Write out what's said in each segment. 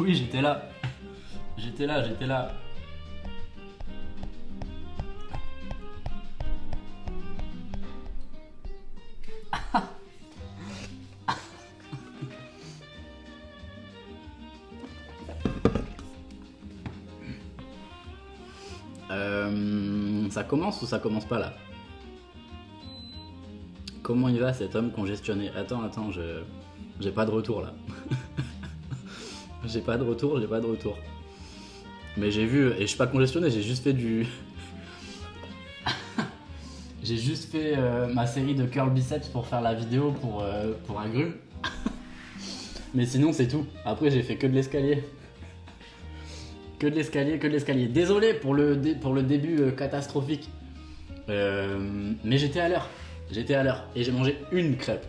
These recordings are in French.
Oui, j'étais là. J'étais là, j'étais là. Ça commence ou ça commence pas là? Comment il va cet homme congestionné? Attends, j'ai pas de retour là. J'ai pas de retour. Mais j'ai vu, et je suis pas congestionné, j'ai juste fait du... J'ai juste fait ma série de curl biceps pour faire la vidéo pour Agrumes. Mais sinon c'est tout. Après j'ai fait que de l'escalier. Que de l'escalier. Désolé pour le début catastrophique. Mais j'étais à l'heure. Et j'ai mangé une crêpe,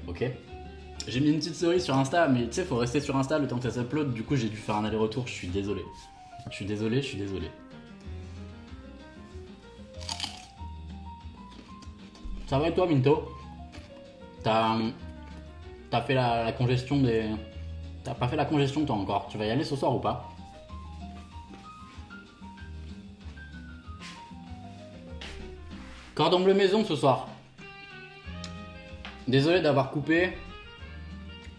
ok. J'ai mis une petite story sur Insta, mais tu sais, faut rester sur Insta le temps que ça s'upload. Du coup, j'ai dû faire un aller-retour. Je suis désolé. Ça va et toi, Minto? T'as fait la congestion des... T'as pas fait la congestion toi encore. Tu vas y aller ce soir ou pas? Cordon bleu maison ce soir. Désolé d'avoir coupé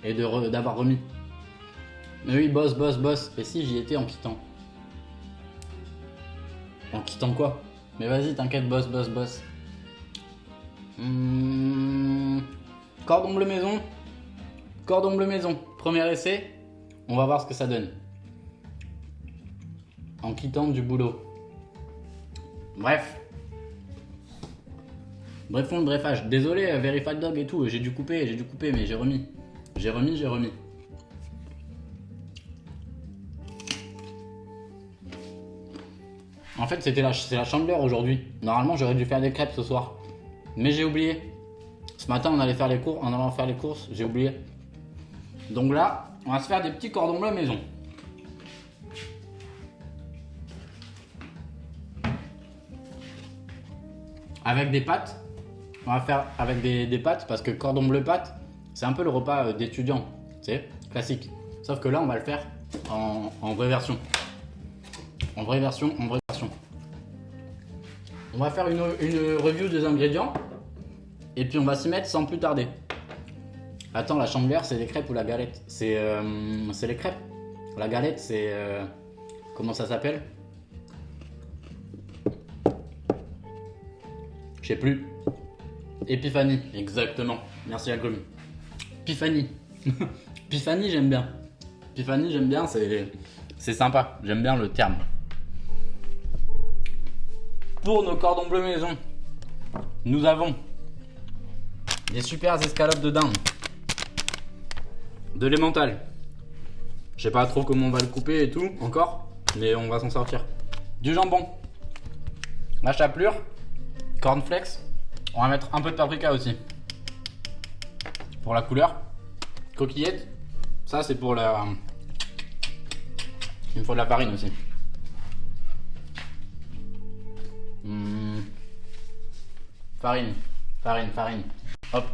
et d'avoir remis. Mais oui, boss. Et si j'y étais en quittant? En quittant quoi? Mais vas-y, t'inquiète, boss. Cordon bleu maison. Premier essai. On va voir ce que ça donne. En quittant du boulot. Bref, brefage. Désolé, Verified Dog et tout. J'ai dû couper, mais j'ai remis. En fait, c'est la chandeleur aujourd'hui. Normalement, j'aurais dû faire des crêpes ce soir. Mais j'ai oublié. Ce matin, on allait faire les courses, j'ai oublié. Donc là, on va se faire des petits cordons bleus maison. Avec des pâtes. On va faire avec des pâtes parce que cordon bleu pâtes, c'est un peu le repas d'étudiant, tu sais, classique. Sauf que là, on va le faire en vraie version. On va faire une review des ingrédients et puis on va s'y mettre sans plus tarder. Attends, la chandeleur, c'est les crêpes ou la galette? C'est les crêpes. La galette, c'est... comment ça s'appelle? Je sais plus. Épiphanie, exactement. Merci Agrumes. Epiphanie. Epiphanie, j'aime bien. C'est sympa. J'aime bien le terme. Pour nos cordons bleus maison, nous avons des super escalopes de dinde. De l'emmental. Je sais pas trop comment on va le couper et tout, encore. Mais on va s'en sortir. Du jambon. La chapelure. Cornflakes. On va mettre un peu de paprika aussi. Pour la couleur. Coquillettes. Ça c'est pour la... Il me faut de la farine aussi. Farine. Hop.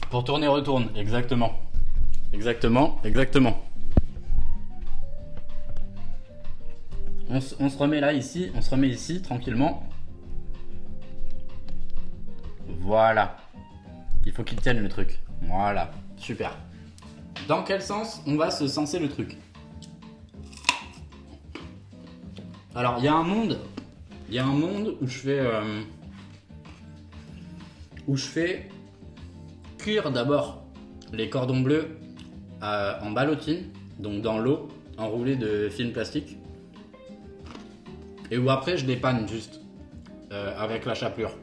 Pour tourner, retourne. Exactement. On se remet là, ici. On se remet ici, tranquillement. Voilà. Il faut qu'il tienne le truc. Voilà. Super. Dans quel sens on va se senser le truc? Alors, il y a un monde où je fais cuire d'abord les cordons bleus en ballotine, donc dans l'eau, enroulée de film plastique, et où après je les panne juste avec la chapelure.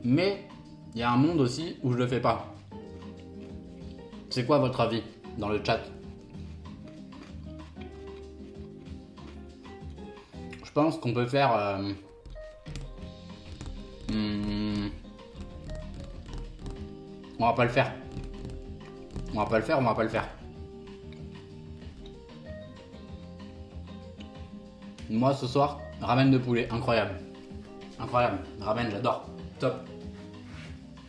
Mais il y a un monde aussi où je le fais pas. C'est quoi votre avis dans le chat? Je pense qu'on peut faire... On va pas le faire. Moi ce soir, ramen de poulet, incroyable. Ramen, j'adore. Top.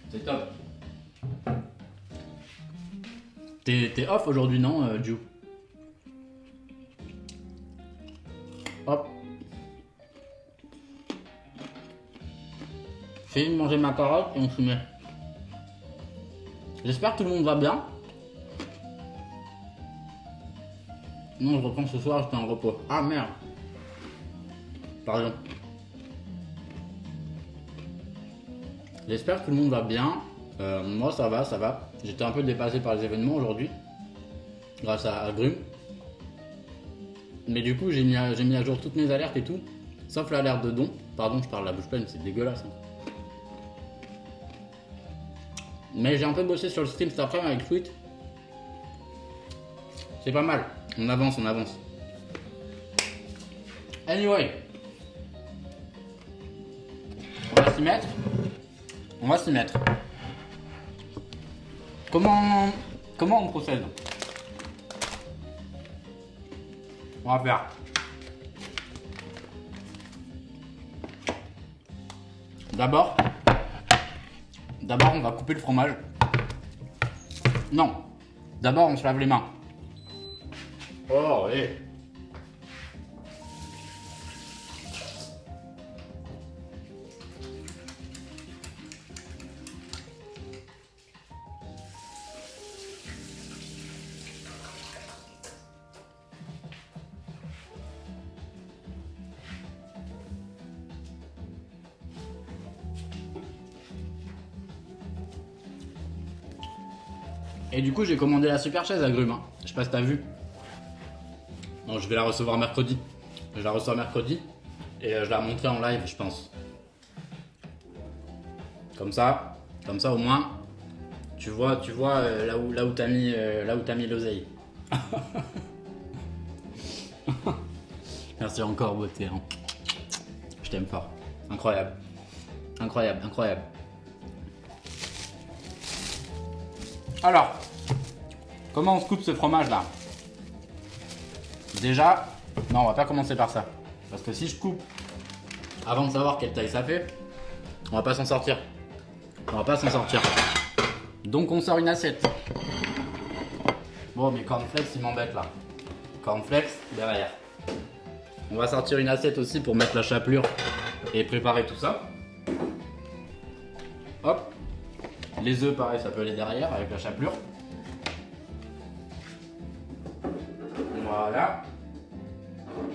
C'est top. T'es off aujourd'hui, non, Ju? Hop. J'ai fini de manger ma carotte et on se met. J'espère que tout le monde va bien. Non, je reprends ce soir, j'étais en repos. Ah merde. Pardon. J'espère que tout le monde va bien. Moi ça va, ça va. J'étais un peu dépassé par les événements aujourd'hui. Grâce à Grume. Mais du coup j'ai mis à jour toutes mes alertes et tout. Sauf l'alerte de don. Pardon, je parle la bouche pleine, c'est dégueulasse. Hein. Mais j'ai un peu bossé sur le stream cet après-midi avec Sweet. C'est pas mal. On avance, on avance. Anyway. On va s'y mettre. On va s'y mettre. Comment on procède? On va faire. D'abord, on va couper le fromage. Non. D'abord, on se lave les mains. Oh, oui. Et du coup, j'ai commandé la super chaise à Grume. Hein. Je sais pas si t'as vu. Non, je vais la recevoir mercredi. Je la reçois mercredi. Et je la remonterai en live, je pense. Comme ça au moins, tu vois là où t'as mis l'oseille. Merci encore, beauté. Hein. Je t'aime fort. Incroyable. Incroyable, incroyable. Alors, comment on se coupe ce fromage là? Déjà, non, on va pas commencer par ça. Parce que si je coupe avant de savoir quelle taille ça fait, on va pas s'en sortir. On va pas s'en sortir. Donc on sort une assiette. Bon, mais cornflakes, il m'embête là. Cornflakes derrière. On va sortir une assiette aussi pour mettre la chapelure et préparer tout ça. Hop. Les œufs, pareil, ça peut aller derrière avec la chapelure. Voilà.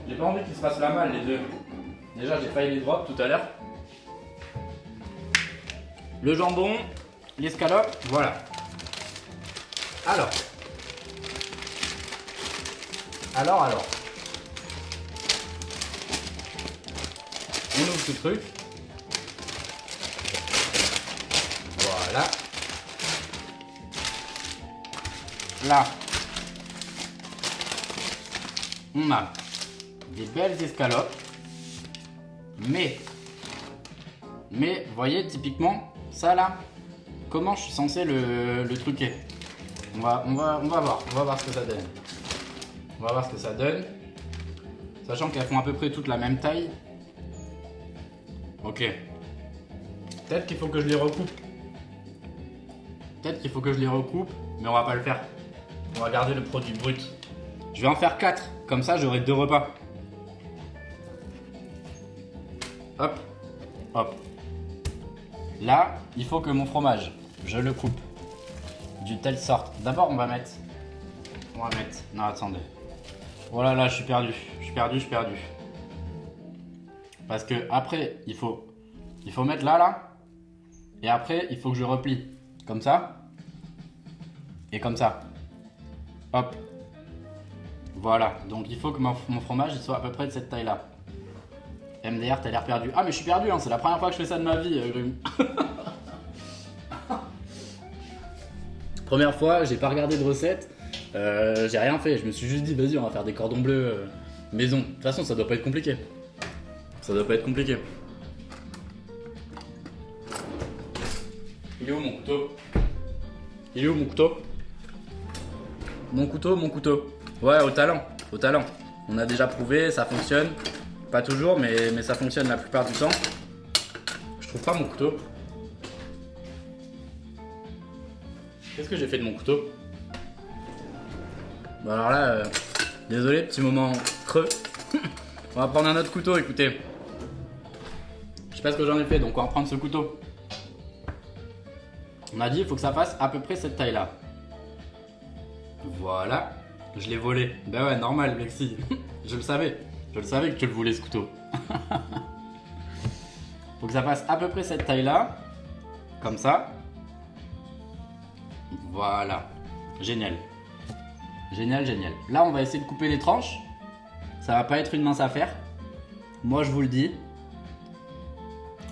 J'ai pas envie qu'ils se fassent la malle, les œufs. Déjà, j'ai failli les drop tout à l'heure. Le jambon, l'escalope, voilà. Alors. On ouvre ce truc. Voilà. Là, on a des belles escalopes. Mais, vous voyez, typiquement, ça là, comment je suis censé le truquer? On va voir ce que ça donne. On va voir ce que ça donne. Sachant qu'elles font à peu près toutes la même taille. Ok. Peut-être qu'il faut que je les recoupe. Mais on va pas le faire. On va garder le produit brut. Je vais en faire 4, comme ça j'aurai 2 repas. Hop, hop. Là, il faut que mon fromage, je le coupe d'une telle sorte. D'abord, on va mettre. Non, attendez. Voilà, là, je suis perdu. Parce que après, il faut mettre là. Et après, il faut que je replie. Comme ça. Et comme ça. Hop. Voilà. Donc, il faut que mon fromage il soit à peu près de cette taille-là. MDR, t'as l'air perdu. Ah, mais je suis perdu, hein. C'est la première fois que je fais ça de ma vie. Première fois, j'ai pas regardé de recette. J'ai rien fait. Je me suis juste dit, vas-y, on va faire des cordons bleus maison. De toute façon, ça doit pas être compliqué. Il est où mon couteau? Mon couteau. Ouais, au talent. On a déjà prouvé, ça fonctionne. Pas toujours, mais ça fonctionne la plupart du temps. Je trouve pas mon couteau. Qu'est-ce que j'ai fait de mon couteau? Bon alors là, désolé, petit moment creux. On va prendre un autre couteau, écoutez. Je sais pas ce que j'en ai fait, donc on va prendre ce couteau. On a dit il faut que ça fasse à peu près cette taille là. Voilà. Je l'ai volé. Bah ouais, normal, Lexi. Je le savais. Je le savais que tu le voulais, ce couteau. Faut que ça fasse à peu près cette taille là. Comme ça. Voilà. Génial. Génial, génial. Là, on va essayer de couper les tranches. Ça va pas être une mince affaire. Moi, je vous le dis.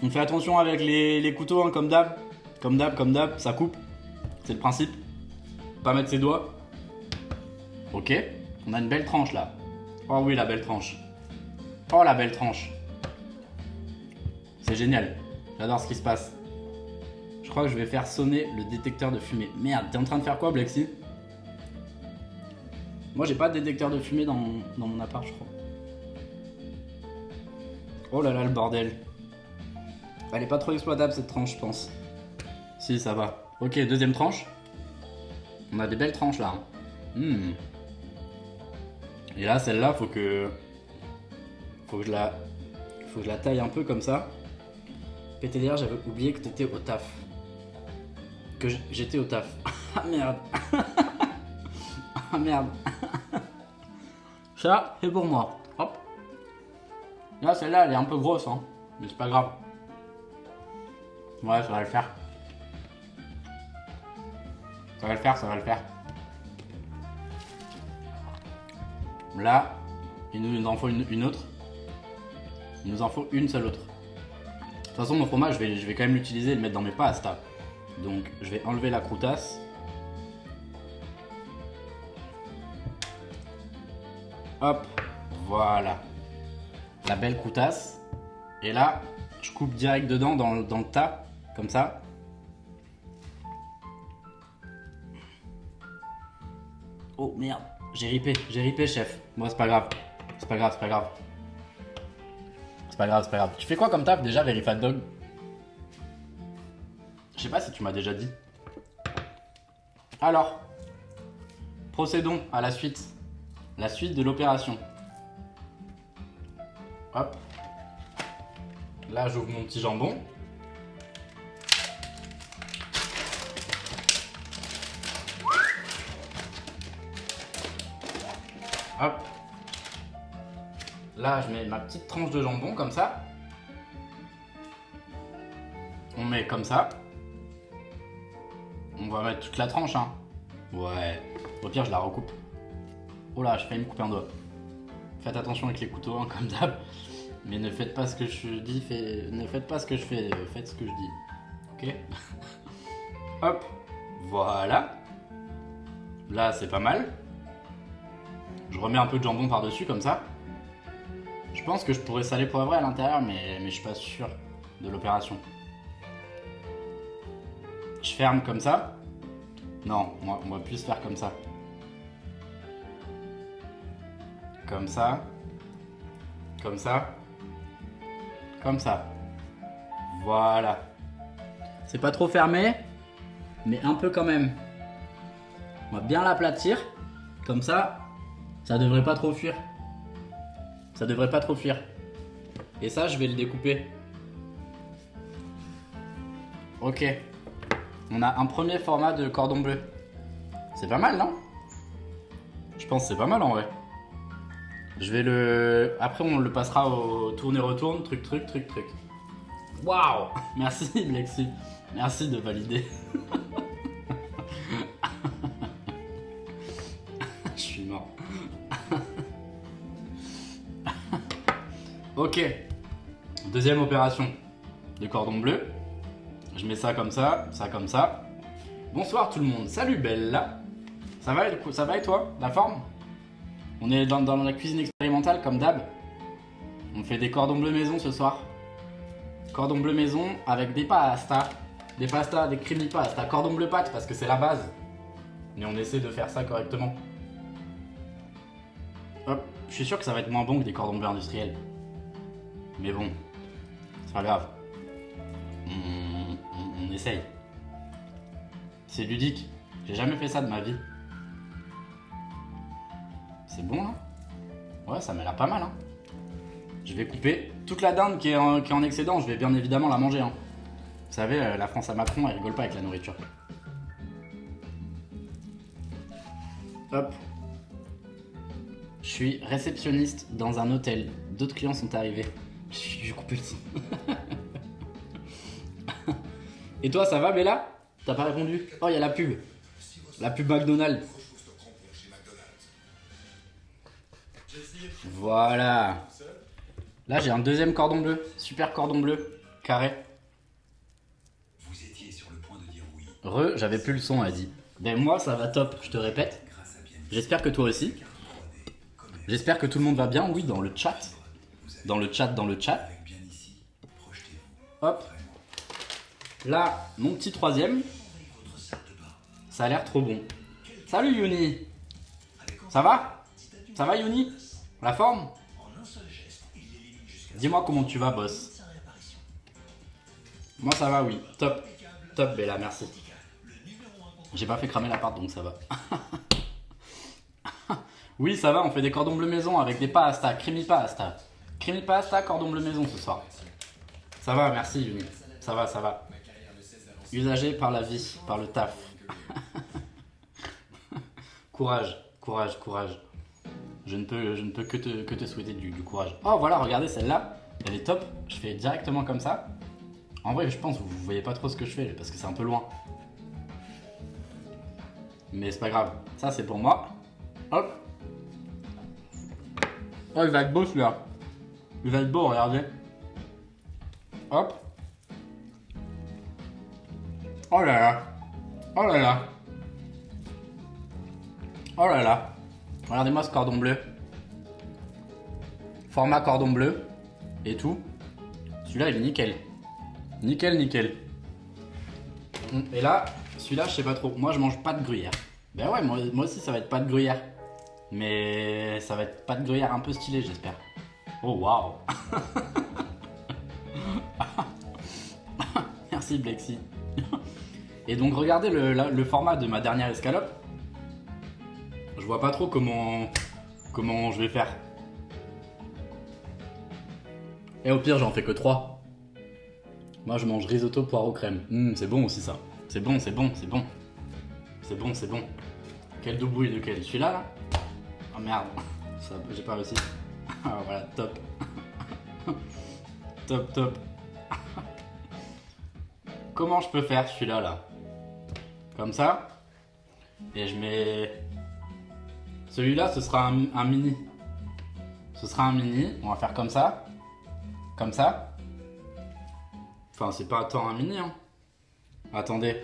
On fait attention avec les couteaux, hein, comme d'hab. Comme d'hab, ça coupe. C'est le principe. Pas mettre ses doigts. Ok. On a une belle tranche là. Oh oui, la belle tranche. Oh, la belle tranche. C'est génial. J'adore ce qui se passe. Je crois que je vais faire sonner le détecteur de fumée. Merde, t'es en train de faire quoi, Blexy? Moi, j'ai pas de détecteur de fumée dans mon appart, je crois. Oh là là, le bordel. Elle est pas trop exploitable, cette tranche, je pense. Si, ça va. Ok, deuxième tranche. On a des belles tranches, là. Et là, celle-là, faut que je la taille un peu comme ça. PTDR, j'avais oublié que t'étais au taf. Que j'étais au taf. Ah merde. Ah merde. Ça, c'est pour moi. Hop. Là, celle-là, elle est un peu grosse, hein. Mais c'est pas grave. Ouais, ça va le faire. Ça va le faire, ça va le faire. Là, il nous en faut une autre. Il nous en faut une seule autre. De toute façon, mon fromage, je vais quand même l'utiliser et le mettre dans mes pastas. Donc, je vais enlever la croutasse. Hop, voilà. La belle croutasse. Et là, je coupe direct dedans dans le tas, comme ça. Oh merde, j'ai ripé, chef. Bon, c'est pas grave. C'est pas grave, c'est pas grave. C'est pas grave, c'est pas grave. Tu fais quoi comme taf déjà, Very Fat Dog? Je sais pas si tu m'as déjà dit. Alors, procédons à la suite. La suite de l'opération. Hop. Là, j'ouvre mon petit jambon. Hop. Là, je mets ma petite tranche de jambon comme ça. On met comme ça. On va mettre toute la tranche, hein. Ouais. Au pire, je la recoupe. Oh là, j'ai failli me couper un doigt. Faites attention avec les couteaux, hein, comme d'hab. Mais ne faites pas ce que je dis, ne faites pas ce que je fais, faites ce que je dis. Ok. Hop. Voilà. Là, c'est pas mal. Je remets un peu de jambon par-dessus, comme ça. Je pense que je pourrais saler poivré à l'intérieur, mais je suis pas sûr de l'opération. Je ferme comme ça. Non, on va plus faire comme ça. Comme ça. Comme ça. Comme ça. Voilà. C'est pas trop fermé, mais un peu quand même. On va bien l'aplatir. Comme ça, ça devrait pas trop fuir. Ça devrait pas trop fuir. Et ça, je vais le découper. Ok. On a un premier format de cordon bleu. C'est pas mal, non? Je pense que c'est pas mal en vrai. Je vais le... Après, on le passera au tourne et retourne, truc. Waouh! Merci, Lexi. Merci de valider. Je suis mort. Ok. Deuxième opération de cordon bleu. Je mets ça comme ça, ça comme ça. Bonsoir tout le monde. Salut Bella. Ça va et toi? La forme? On est dans la cuisine expérimentale comme d'hab. On fait des cordons bleus maison ce soir. Cordon bleu maison avec des pastas. Des pastas, des creamy pasta. Cordon bleu pâte parce que c'est la base. Mais on essaie de faire ça correctement. Hop. Je suis sûr que ça va être moins bon que des cordons bleus industriels. Mais bon, c'est pas grave. On essaye. C'est ludique. J'ai jamais fait ça de ma vie. C'est bon là? Ouais, ça m'a l'air pas mal. Hein. Je vais couper toute la dinde qui est en excédent. Je vais bien évidemment la manger. Hein. Vous savez, la France à Macron, elle rigole pas avec la nourriture. Hop. Je suis réceptionniste dans un hôtel. D'autres clients sont arrivés. J'ai coupé le son. Et toi, ça va, Bella? T'as pas répondu? Oh, il y a la pub. La pub McDonald's. Voilà. Là, j'ai un deuxième cordon bleu. Super cordon bleu. Carré. Vous étiez sur le point de dire oui. J'avais plus le son, elle dit. Ben moi, ça va top, je te répète. J'espère que toi aussi. J'espère que tout le monde va bien, oui, dans le chat. Dans le chat. Hop. Là, mon petit troisième. Ça a l'air trop bon. Salut Yuni. Ça va? Ça va Yuni? La forme? Dis-moi comment tu vas, boss. Moi ça va, oui. Top. Top Bella, merci. J'ai pas fait cramer l'appart donc ça va. Oui, ça va, on fait des cordons bleus maison avec des pastas, creamy pasta. Creamy pasta, cordon bleu maison ce soir. Ça va, merci Yuni. Ça va. Usagé par la vie, par le taf. Courage. Je ne peux que te souhaiter du courage. Oh voilà, regardez celle-là, elle est top. Je fais directement comme ça. En vrai, je pense que vous voyez pas trop ce que je fais parce que c'est un peu loin. Mais c'est pas grave. Ça, c'est pour moi. Hop. Oh, il va être beau celui-là. Il va être beau, regardez. Hop. Oh là là. Oh là là. Oh là là. Regardez-moi ce cordon bleu. Format cordon bleu. Et tout. Celui-là, il est nickel. Nickel. Et là, celui-là, je sais pas trop. Moi, je mange pas de gruyère. Ben ouais, moi aussi, ça va être pas de gruyère. Mais ça va être pas de gruyère un peu stylé, j'espère. Oh, waouh. Merci, Blexy. Et donc, regardez le format de ma dernière escalope. Je vois pas trop comment je vais faire. Et au pire, j'en fais que 3. Moi, je mange risotto poireau crème. C'est bon aussi, ça. C'est bon. Quel doubouille de quel? Celui-là, là? Oh merde. Ça, j'ai pas réussi. Ah, voilà, top. Top. Comment je peux faire celui-là, là? Comme ça. Et je mets... Celui-là, ce sera un mini. Ce sera un mini. On va faire comme ça. Comme ça. Enfin, c'est pas tant un mini, hein. Attendez.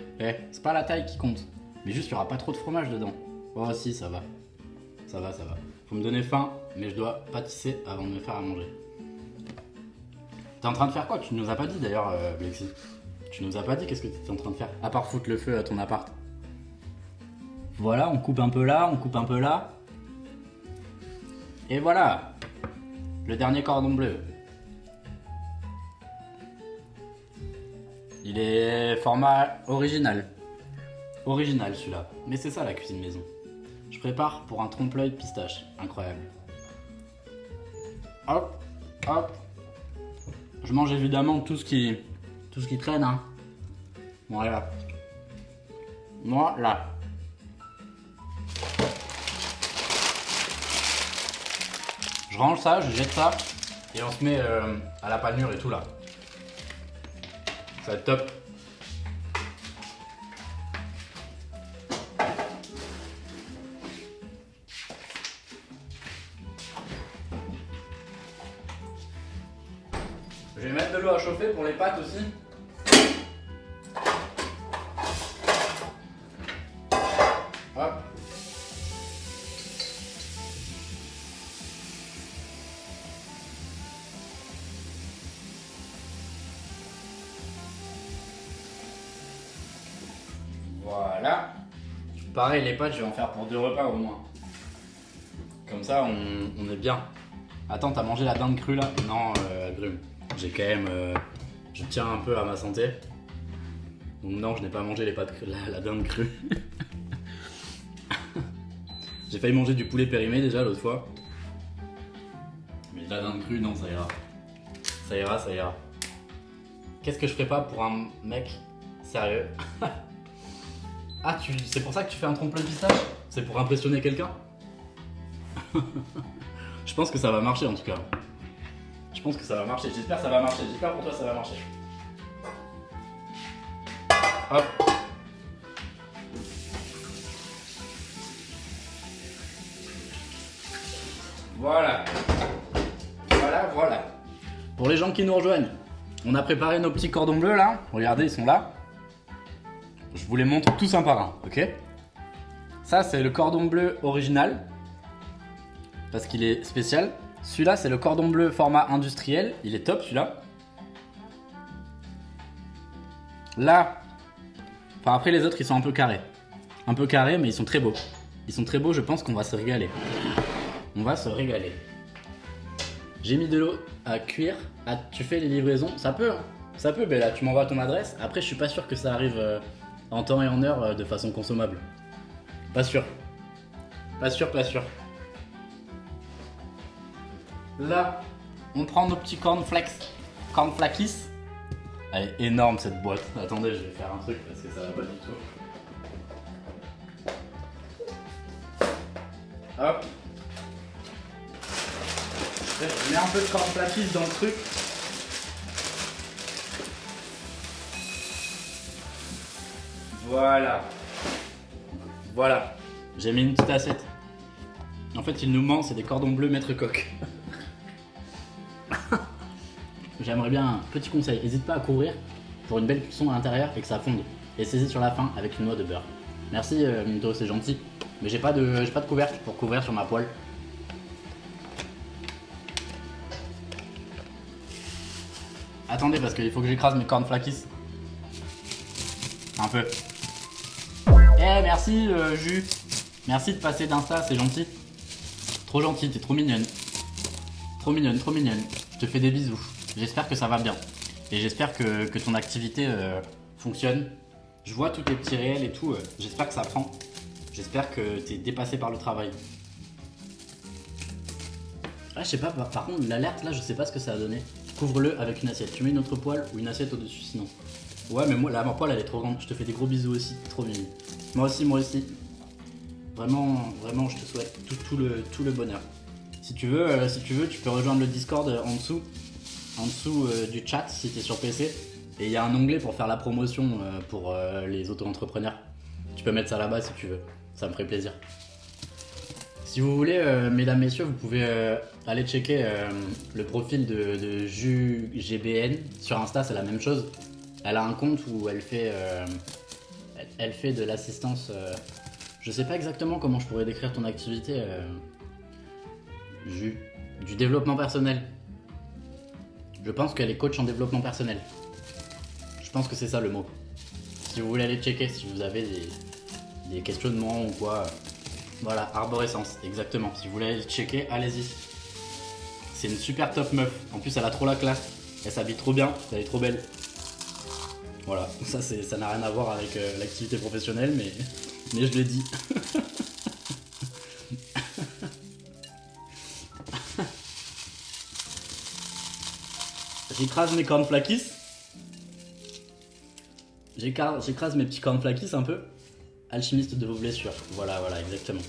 C'est pas la taille qui compte. Mais juste, il y aura pas trop de fromage dedans. Oh, si, ça va. Ça va. Faut me donner faim, mais je dois pâtisser avant de me faire à manger. T'es en train de faire quoi? Tu nous as pas dit d'ailleurs, Blexy. Tu nous as pas dit qu'est-ce que t'étais en train de faire? À part foutre le feu à ton appart. Voilà, on coupe un peu là, Et voilà. Le dernier cordon bleu. Il est format original. Original celui-là. Mais c'est ça la cuisine maison. Je prépare pour un trompe-l'œil pistache. Incroyable. Hop. Je mange évidemment tout ce qui traîne. Hein. Voilà. Je range ça, je jette ça. Et on se met à la panure et tout là. Ça va être top. Je vais mettre de l'eau à chauffer pour les pâtes aussi. Hop. Voilà. Pareil, les pâtes, je vais en faire pour 2 repas au moins. Comme ça, on est bien. Attends, t'as mangé la dinde crue là? Non, grume. J'ai quand même... je tiens un peu à ma santé. Donc non, je n'ai pas mangé les pâtes la dinde crue. J'ai failli manger du poulet périmé déjà l'autre fois. Mais là, d'un cru, non, ça ira. Ça ira, ça ira. Qu'est-ce que je ferais pas pour un mec sérieux? Ah, c'est pour ça que tu fais un trompe-l'œil pistache? C'est pour impressionner quelqu'un? Je pense que ça va marcher en tout cas. Je pense que ça va marcher. J'espère que ça va marcher. J'espère pour toi ça va marcher. Hop. Voilà. Voilà, voilà. Pour les gens qui nous rejoignent, on a préparé nos petits cordons bleus là. Regardez, ils sont là. Je vous les montre tous un par un, ok? Ça, c'est le cordon bleu original. Parce qu'il est spécial. Celui-là, c'est le cordon bleu format industriel. Il est top, celui-là. Là, enfin après les autres, ils sont un peu carrés. Un peu carrés, mais ils sont très beaux. Ils sont très beaux, je pense qu'on va se régaler. On va se régaler. J'ai mis de l'eau à cuire. Ah, tu fais les livraisons? Ça peut, hein. Ça peut, Bella. Tu m'envoies ton adresse. Après, je suis pas sûr que ça arrive en temps et en heure de façon consommable. Pas sûr. Pas sûr, pas sûr. Là, on prend nos petits cornflakes. Cornflakis. Elle est énorme cette boîte. Attendez, je vais faire un truc parce que ça va pas du tout. Hop. Je mets un peu de cornflakis dans le truc. Voilà. Voilà. J'ai mis une petite assiette. En fait, il nous manque, c'est des cordons bleus maître coq. J'aimerais bien un petit conseil. N'hésite pas à couvrir pour une belle cuisson à l'intérieur et que ça fonde. Et saisis sur la fin avec une noix de beurre. Merci Minto, c'est gentil. Mais j'ai pas de couvercle pour couvrir sur ma poêle. Attendez parce qu'il faut que j'écrase mes cornflakis. Un peu. Eh merci Jus. Merci de passer d'Insta, c'est gentil. Trop gentil, t'es trop mignonne. Trop mignonne, trop mignonne. Je te fais des bisous. J'espère que ça va bien. Et j'espère que ton activité fonctionne. Je vois tous tes petits réels et tout. J'espère que ça prend. J'espère que t'es dépassé par le travail. Ah, je sais pas, par contre, l'alerte là, je sais pas ce que ça a donné. Couvre-le avec une assiette. Tu mets une autre poêle ou une assiette au-dessus sinon. Ouais, mais moi, là, ma poêle elle est trop grande. Je te fais des gros bisous aussi. Trop mignon. Moi aussi, moi aussi. Vraiment, vraiment, je te souhaite tout le bonheur. Si tu veux, tu peux rejoindre le Discord en dessous du chat si tu es sur PC. Et il y a un onglet pour faire la promotion pour les auto-entrepreneurs. Tu peux mettre ça là-bas si tu veux. Ça me ferait plaisir. Si vous voulez, mesdames, messieurs, vous pouvez aller checker le profil de JuGBN. Sur Insta, c'est la même chose. Elle a un compte où elle fait de l'assistance. Je sais pas exactement comment je pourrais décrire ton activité. Du développement personnel. Je pense qu'elle est coach en développement personnel. Je pense que c'est ça le mot. Si vous voulez aller checker, si vous avez des questionnements ou quoi. Voilà, arborescence, exactement. Si vous voulez aller checker, allez-y. C'est une super top meuf. En plus, elle a trop la classe. Elle s'habille trop bien, elle est trop belle. Voilà, ça n'a rien à voir avec l'activité professionnelle, mais je l'ai dit. J'écrase mes cornflakis. J'écrase mes petits cornflakis un peu. Alchimiste de vos blessures. Voilà, exactement.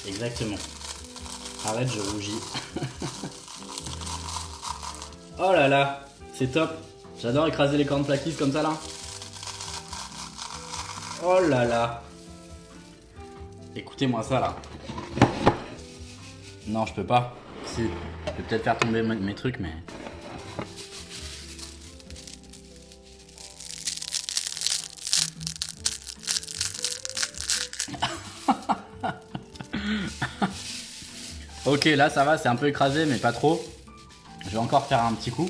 Exactement. Arrête, je rougis. Oh là là, c'est top. J'adore écraser les cornflakis comme ça là. Oh là là. Écoutez-moi ça là. Non, je peux pas. Si, je peux peut-être faire tomber mes trucs, mais... Ok, là ça va, c'est un peu écrasé, mais pas trop. Je vais encore faire un petit coup.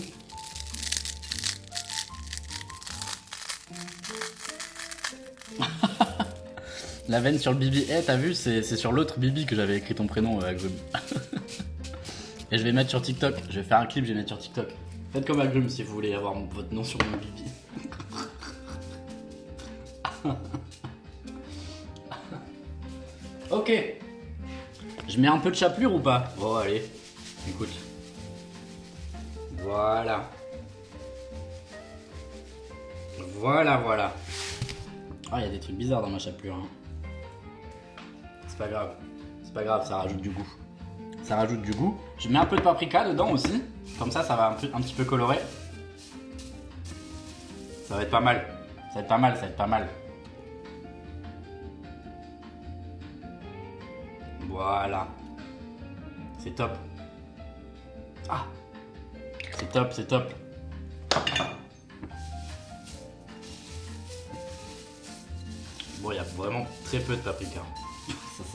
La veine sur le Bibi. Eh, t'as vu, c'est sur l'autre Bibi que j'avais écrit ton prénom, Agrum. Et je vais mettre sur TikTok. Je vais faire un clip, je vais mettre sur TikTok. Faites comme Agrum si vous voulez avoir votre nom sur mon Bibi. Ok. Je mets un peu de chapelure ou pas? Bon, allez, écoute. Voilà. Voilà. Ah, il y a des trucs bizarres dans ma chapelure. Hein. C'est pas grave, ça rajoute du goût. Je mets un peu de paprika dedans aussi. Comme ça va un petit peu colorer. Ça va être pas mal. Voilà. C'est top. Ah, c'est top. Bon, il y a vraiment très peu de paprika.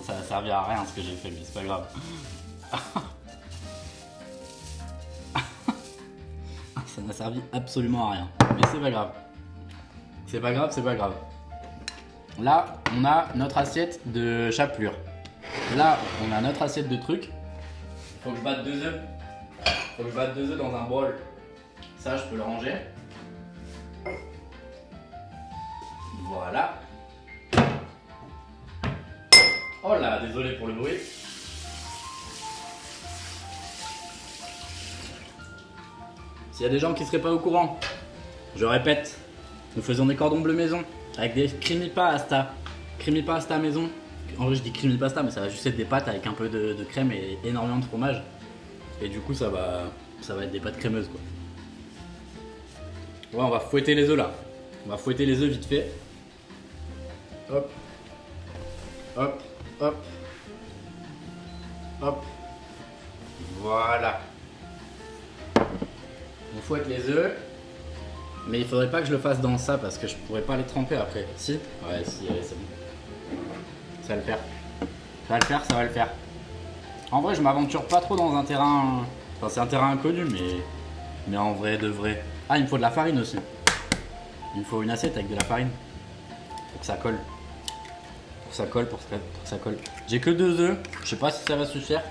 Ça a servi à rien ce que j'ai fait, mais c'est pas grave. Ça n'a servi absolument à rien. Mais c'est pas grave. C'est pas grave. Là, on a notre assiette de chapelure. Là, on a notre assiette de trucs. Faut que je batte 2 œufs. Dans un bol. Ça, je peux le ranger. Voilà. Oh là, désolé pour le bruit. S'il y a des gens qui seraient pas au courant, je répète, nous faisons des cordons bleus maison avec des creamy pasta. Creamy pasta maison. En vrai, je dis creamy pasta, mais ça va juste être des pâtes avec un peu de crème et énormément de fromage. Et du coup, ça va être des pâtes crémeuses quoi. Ouais, on va fouetter les œufs là. On va fouetter les œufs vite fait. Hop. Voilà. On fouette les œufs. Mais il faudrait pas que je le fasse dans ça parce que je pourrais pas les tremper après. Si? Ouais, si, allez, c'est bon. Ça va le faire. En vrai, je m'aventure pas trop dans un terrain. Enfin, c'est un terrain inconnu, mais en vrai, de vrai. Ah, il me faut de la farine aussi. Il me faut une assiette avec de la farine. Pour que ça colle. Pour que ça colle. J'ai que 2 œufs. Je sais pas si ça va suffire.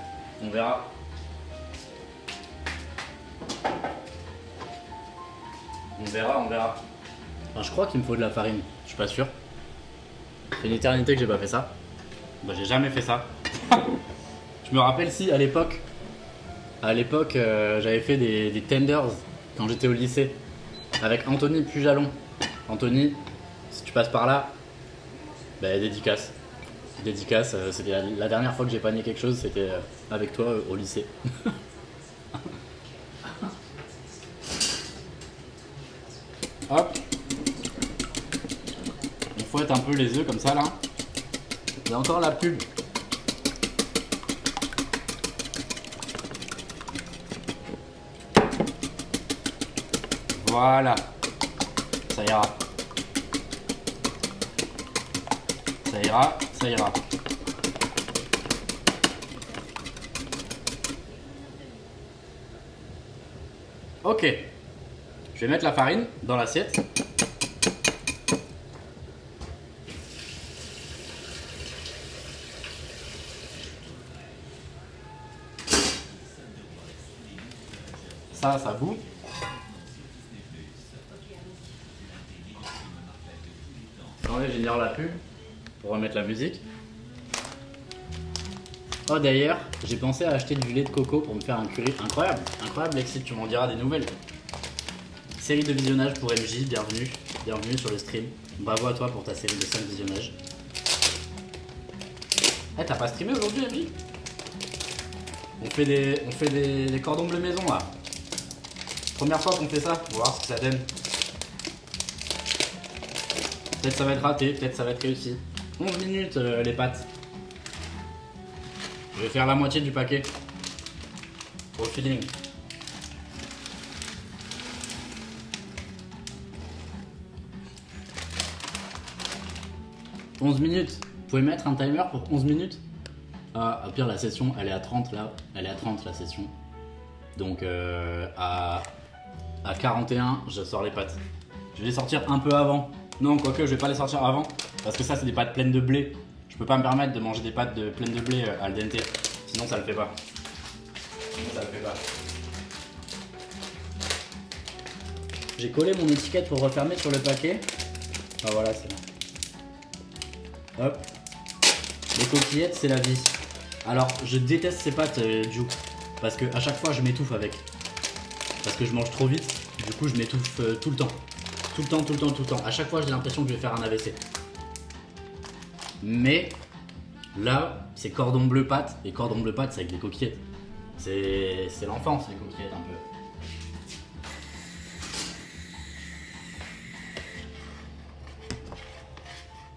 On verra. Enfin, je crois qu'il me faut de la farine. Je suis pas sûr. C'est une éternité que j'ai pas fait ça. Bah, j'ai jamais fait ça. Je me rappelle si à l'époque, j'avais fait des tenders quand j'étais au lycée avec Anthony Pujalon. Anthony, si tu passes par là, bah, dédicace. C'était la dernière fois que j'ai panié quelque chose, c'était avec toi au lycée. Hop. On fouette un peu les œufs comme ça là. Il y a encore la pub. Voilà. Ça ira. Ok. Je vais mettre la farine dans l'assiette. Ça bout. J'enlève, j'ai la pub pour remettre la musique. Oh d'ailleurs, j'ai pensé à acheter du lait de coco pour me faire un curry. Incroyable Lexi, tu m'en diras des nouvelles. Série de visionnage pour MJ, bienvenue sur le stream. Bravo à toi pour ta série de 5 visionnages. Eh, t'as pas streamé aujourd'hui MJ? On fait des cordons bleus maison là. Première fois qu'on fait ça, on va voir ce que ça donne. Peut-être ça va être raté, peut-être ça va être réussi. 11 minutes les pâtes. Je vais faire la moitié du paquet. Au feeling. « 11 minutes. Vous pouvez mettre un timer pour 11 minutes? Ah, au pire, la session, elle est à 30 là. Elle est à 30 la session. Donc à 41, je sors les pâtes. Je vais les sortir un peu avant. Non, quoique, je vais pas les sortir avant. Parce que ça, c'est des pâtes pleines de blé. Je peux pas me permettre de manger des pâtes pleines de blé al dente. Sinon, ça le fait pas. J'ai collé mon étiquette pour refermer sur le paquet. Ah voilà, c'est là. Hop. Les coquillettes, c'est la vie. Alors, je déteste ces pâtes, Ju. Parce que à chaque fois, je m'étouffe avec. Parce que je mange trop vite. Du coup, je m'étouffe tout le temps. Tout le temps, tout le temps, tout le temps. À chaque fois, j'ai l'impression que je vais faire un AVC. Mais là, c'est cordon bleu pâte. Et cordon bleu pâte, c'est avec des coquillettes. C'est l'enfance, les coquillettes, un peu.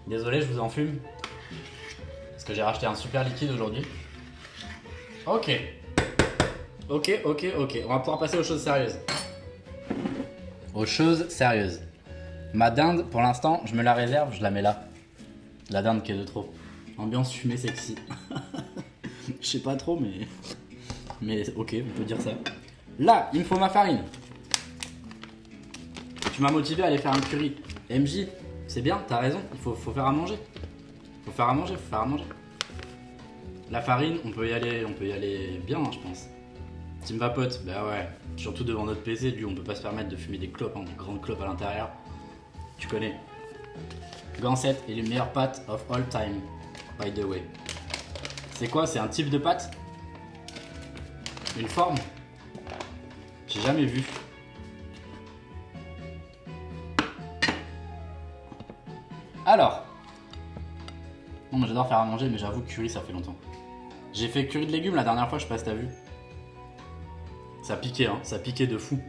Désolé, je vous en fume. Parce que j'ai racheté un super liquide aujourd'hui. Ok. Ok. On va pouvoir passer aux choses sérieuses. Aux choses sérieuses. Ma dinde, pour l'instant, je me la réserve, je la mets là. La dinde qui est de trop. Ambiance fumée sexy. Je sais pas trop, mais ok, on peut dire ça. Là, il me faut ma farine. Tu m'as motivé à aller faire un curry. MJ, c'est bien, t'as raison, il faut faire à manger. Faut faire à manger. La farine, on peut y aller bien, hein, je pense. Team Vapote, bah ouais. Surtout devant notre PC, on peut pas se permettre de fumer des clopes, hein, des grandes clopes à l'intérieur. Tu connais. Gansette est les meilleures pâtes of all time, by the way. C'est quoi? C'est un type de pâte? Une forme? J'ai jamais vu. Alors. Non, mais j'adore faire à manger, mais j'avoue que curry, ça fait longtemps. J'ai fait curry de légumes la dernière fois, je sais pas si t'as vu. Ça piquait, hein, ça piquait de fou.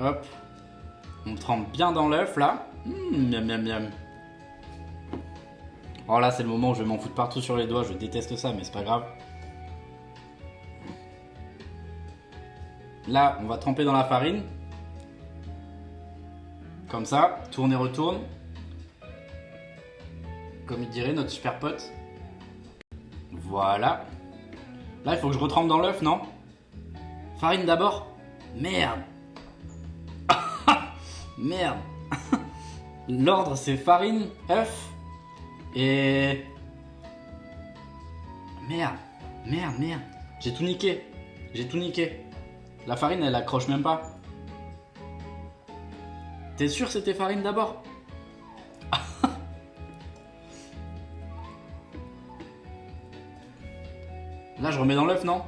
Hop. On trempe bien dans l'œuf, là. Miam. Oh là, c'est le moment où je vais m'en foutre partout sur les doigts, je déteste ça, mais c'est pas grave. Là, on va tremper dans la farine. Comme ça, tourne et retourne. Comme il dirait notre super pote. Voilà. Là, il faut que je retrempe dans l'œuf, non? Farine d'abord? Merde. Merde. L'ordre, c'est farine, œuf et... Merde. J'ai tout niqué. La farine, elle accroche même pas. T'es sûr que c'était farine d'abord? Là, je remets dans l'œuf, non?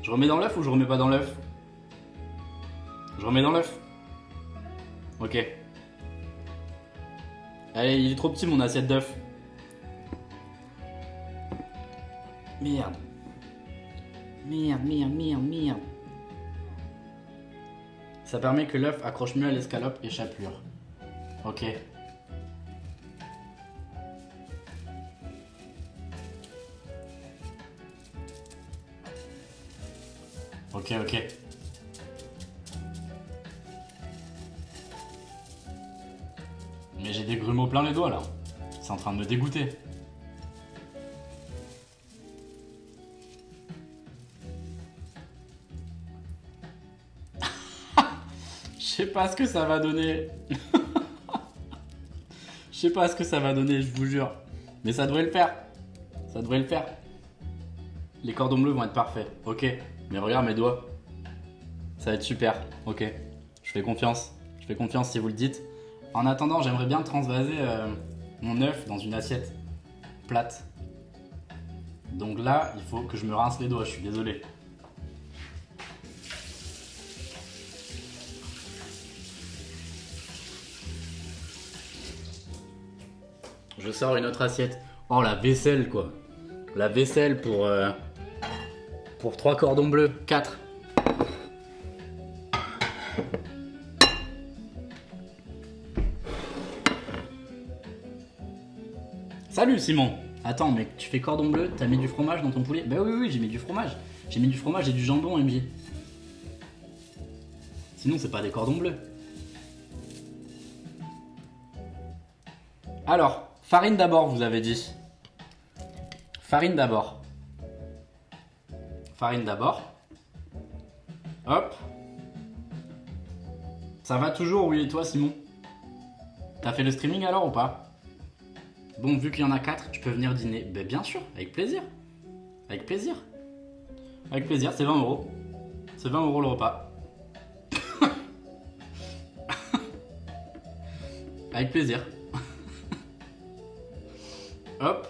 Je remets dans l'œuf ou je remets pas dans l'œuf? Je remets dans l'œuf. Ok. Allez, il est trop petit mon assiette d'œuf. Merde. Ça permet que l'œuf accroche mieux à l'escalope et chapelure. Ok. Ok. Mais j'ai des grumeaux plein les doigts là. C'est en train de me dégoûter. Je sais pas ce que ça va donner. Je vous jure. Mais ça devrait le faire. Les cordons bleus vont être parfaits. Ok. Mais regarde mes doigts. Ça va être super. Ok. Je fais confiance si vous le dites. En attendant, j'aimerais bien transvaser mon œuf dans une assiette plate. Donc là, il faut que je me rince les doigts, je suis désolé. Je sors une autre assiette. Oh, la vaisselle, quoi. La vaisselle pour 3 cordons bleus. 4. Salut Simon. Attends, mec, tu fais cordon bleu, t'as mis du fromage dans ton poulet? Bah oui, j'ai mis du fromage. J'ai mis du fromage et du jambon, MJ. Sinon, c'est pas des cordons bleus. Alors, farine d'abord, vous avez dit. Farine d'abord. Hop. Ça va toujours, oui, et toi, Simon? T'as fait le streaming alors ou pas? Bon, vu qu'il y en a 4, tu peux venir dîner. Ben bien sûr, avec plaisir. Avec plaisir, c'est 20 €. C'est 20 € le repas. Avec plaisir. Hop.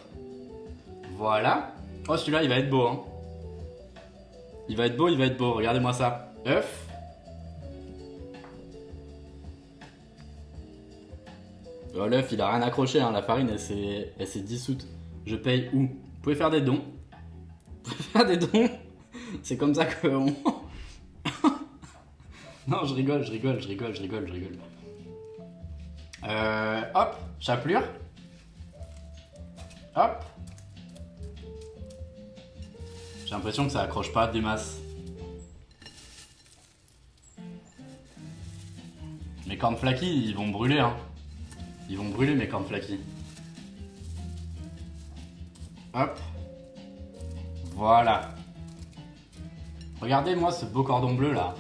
Voilà. Oh, celui-là, il va être beau, hein. Il va être beau, il va être beau. Regardez-moi ça. œuf. Oh, l'œuf, il a rien accroché, hein. La farine, elle s'est dissoute. Je paye où? Vous pouvez faire des dons. Vous pouvez faire des dons. C'est comme ça que... Non, je rigole. Hop, chapelure. Hop. J'ai l'impression que ça accroche pas des masses. Mes cornflakes, ils vont brûler, hein. Ils vont brûler mes cornflakes. Hop. Voilà. Regardez-moi ce beau cordon bleu là.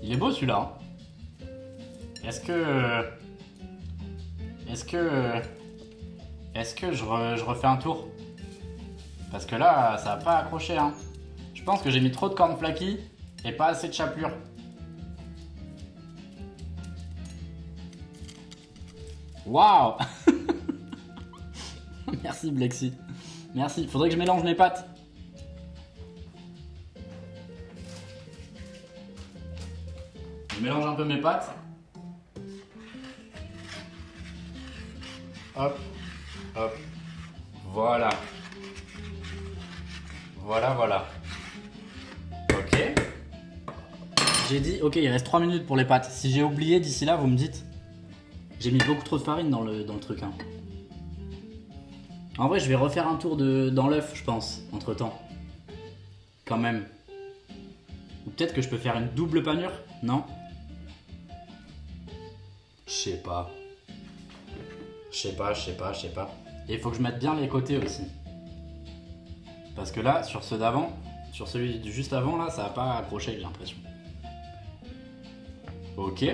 Il est beau celui-là. Est-ce que je refais un tour? Parce que là, ça va pas accroché, hein. Je pense que j'ai mis trop de cornflakes et pas assez de chapelure. Waouh. Merci Blexy. Merci. Faudrait que je mélange mes pâtes. Je mélange un peu mes pâtes. Hop, hop. Voilà. Voilà. Ok. J'ai dit, ok, il reste 3 minutes pour les pâtes. Si j'ai oublié d'ici là, vous me dites. J'ai mis beaucoup trop de farine dans le truc, hein. En vrai, je vais refaire un tour dans l'œuf, je pense, entre temps. Quand même. Ou peut-être que je peux faire une double panure, non? Je sais pas. Et il faut que je mette bien les côtés aussi. Parce que là, sur ceux d'avant, sur celui du juste avant, là, ça va pas accroché, j'ai l'impression. Ok.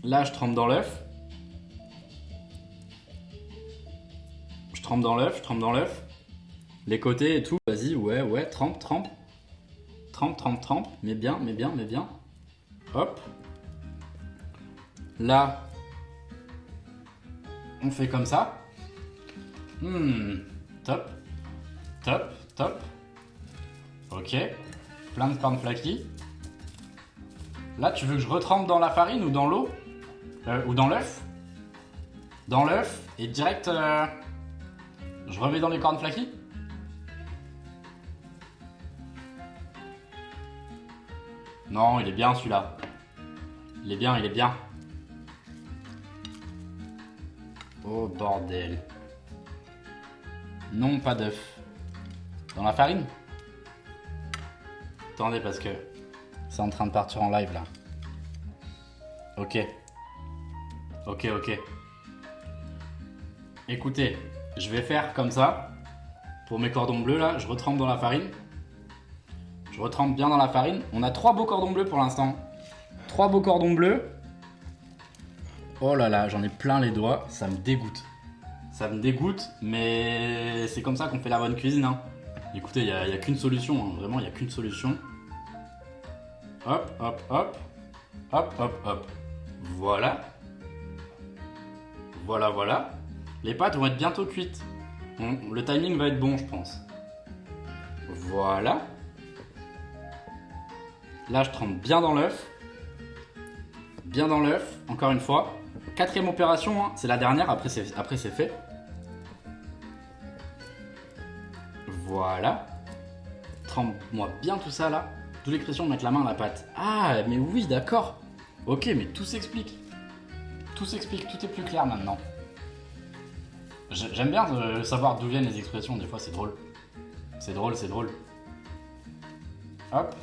Là, je trempe dans l'œuf. Je trempe dans l'œuf. Les côtés et tout, vas-y, ouais, trempe. Mais bien. Hop. Là, on fait comme ça. Top. Ok. Plein de cornflakes. Là, tu veux que je retrempe dans la farine ou dans l'eau? Ou dans l'œuf? Dans l'œuf et direct, je remets dans les cornflakes. Non, il est bien celui-là. Il est bien. Oh bordel. Non, pas d'œuf. Dans la farine? Attendez, parce que c'est en train de partir en live là. Ok. Écoutez, je vais faire comme ça. Pour mes cordons bleus là, je retrempe dans la farine. Je retrempe bien dans la farine. On a 3 beaux cordons bleus pour l'instant. 3 beaux cordons bleus. Oh là là, j'en ai plein les doigts. Ça me dégoûte. Mais c'est comme ça qu'on fait la bonne cuisine, hein. Écoutez, il n'y a qu'une solution, hein. Vraiment, il n'y a qu'une solution. Hop. Voilà. Les pâtes vont être bientôt cuites. Le timing va être bon, je pense. Voilà. Là, je trempe bien dans l'œuf. Encore une fois. 4e opération, hein. C'est la dernière, après c'est fait. Voilà. Trempe-moi bien tout ça là. D'où l'expression de mettre la main à la pâte. Ah, mais oui, d'accord. Ok, mais tout s'explique. Tout est plus clair maintenant. J'aime bien savoir d'où viennent les expressions, des fois c'est drôle. C'est drôle. Hop.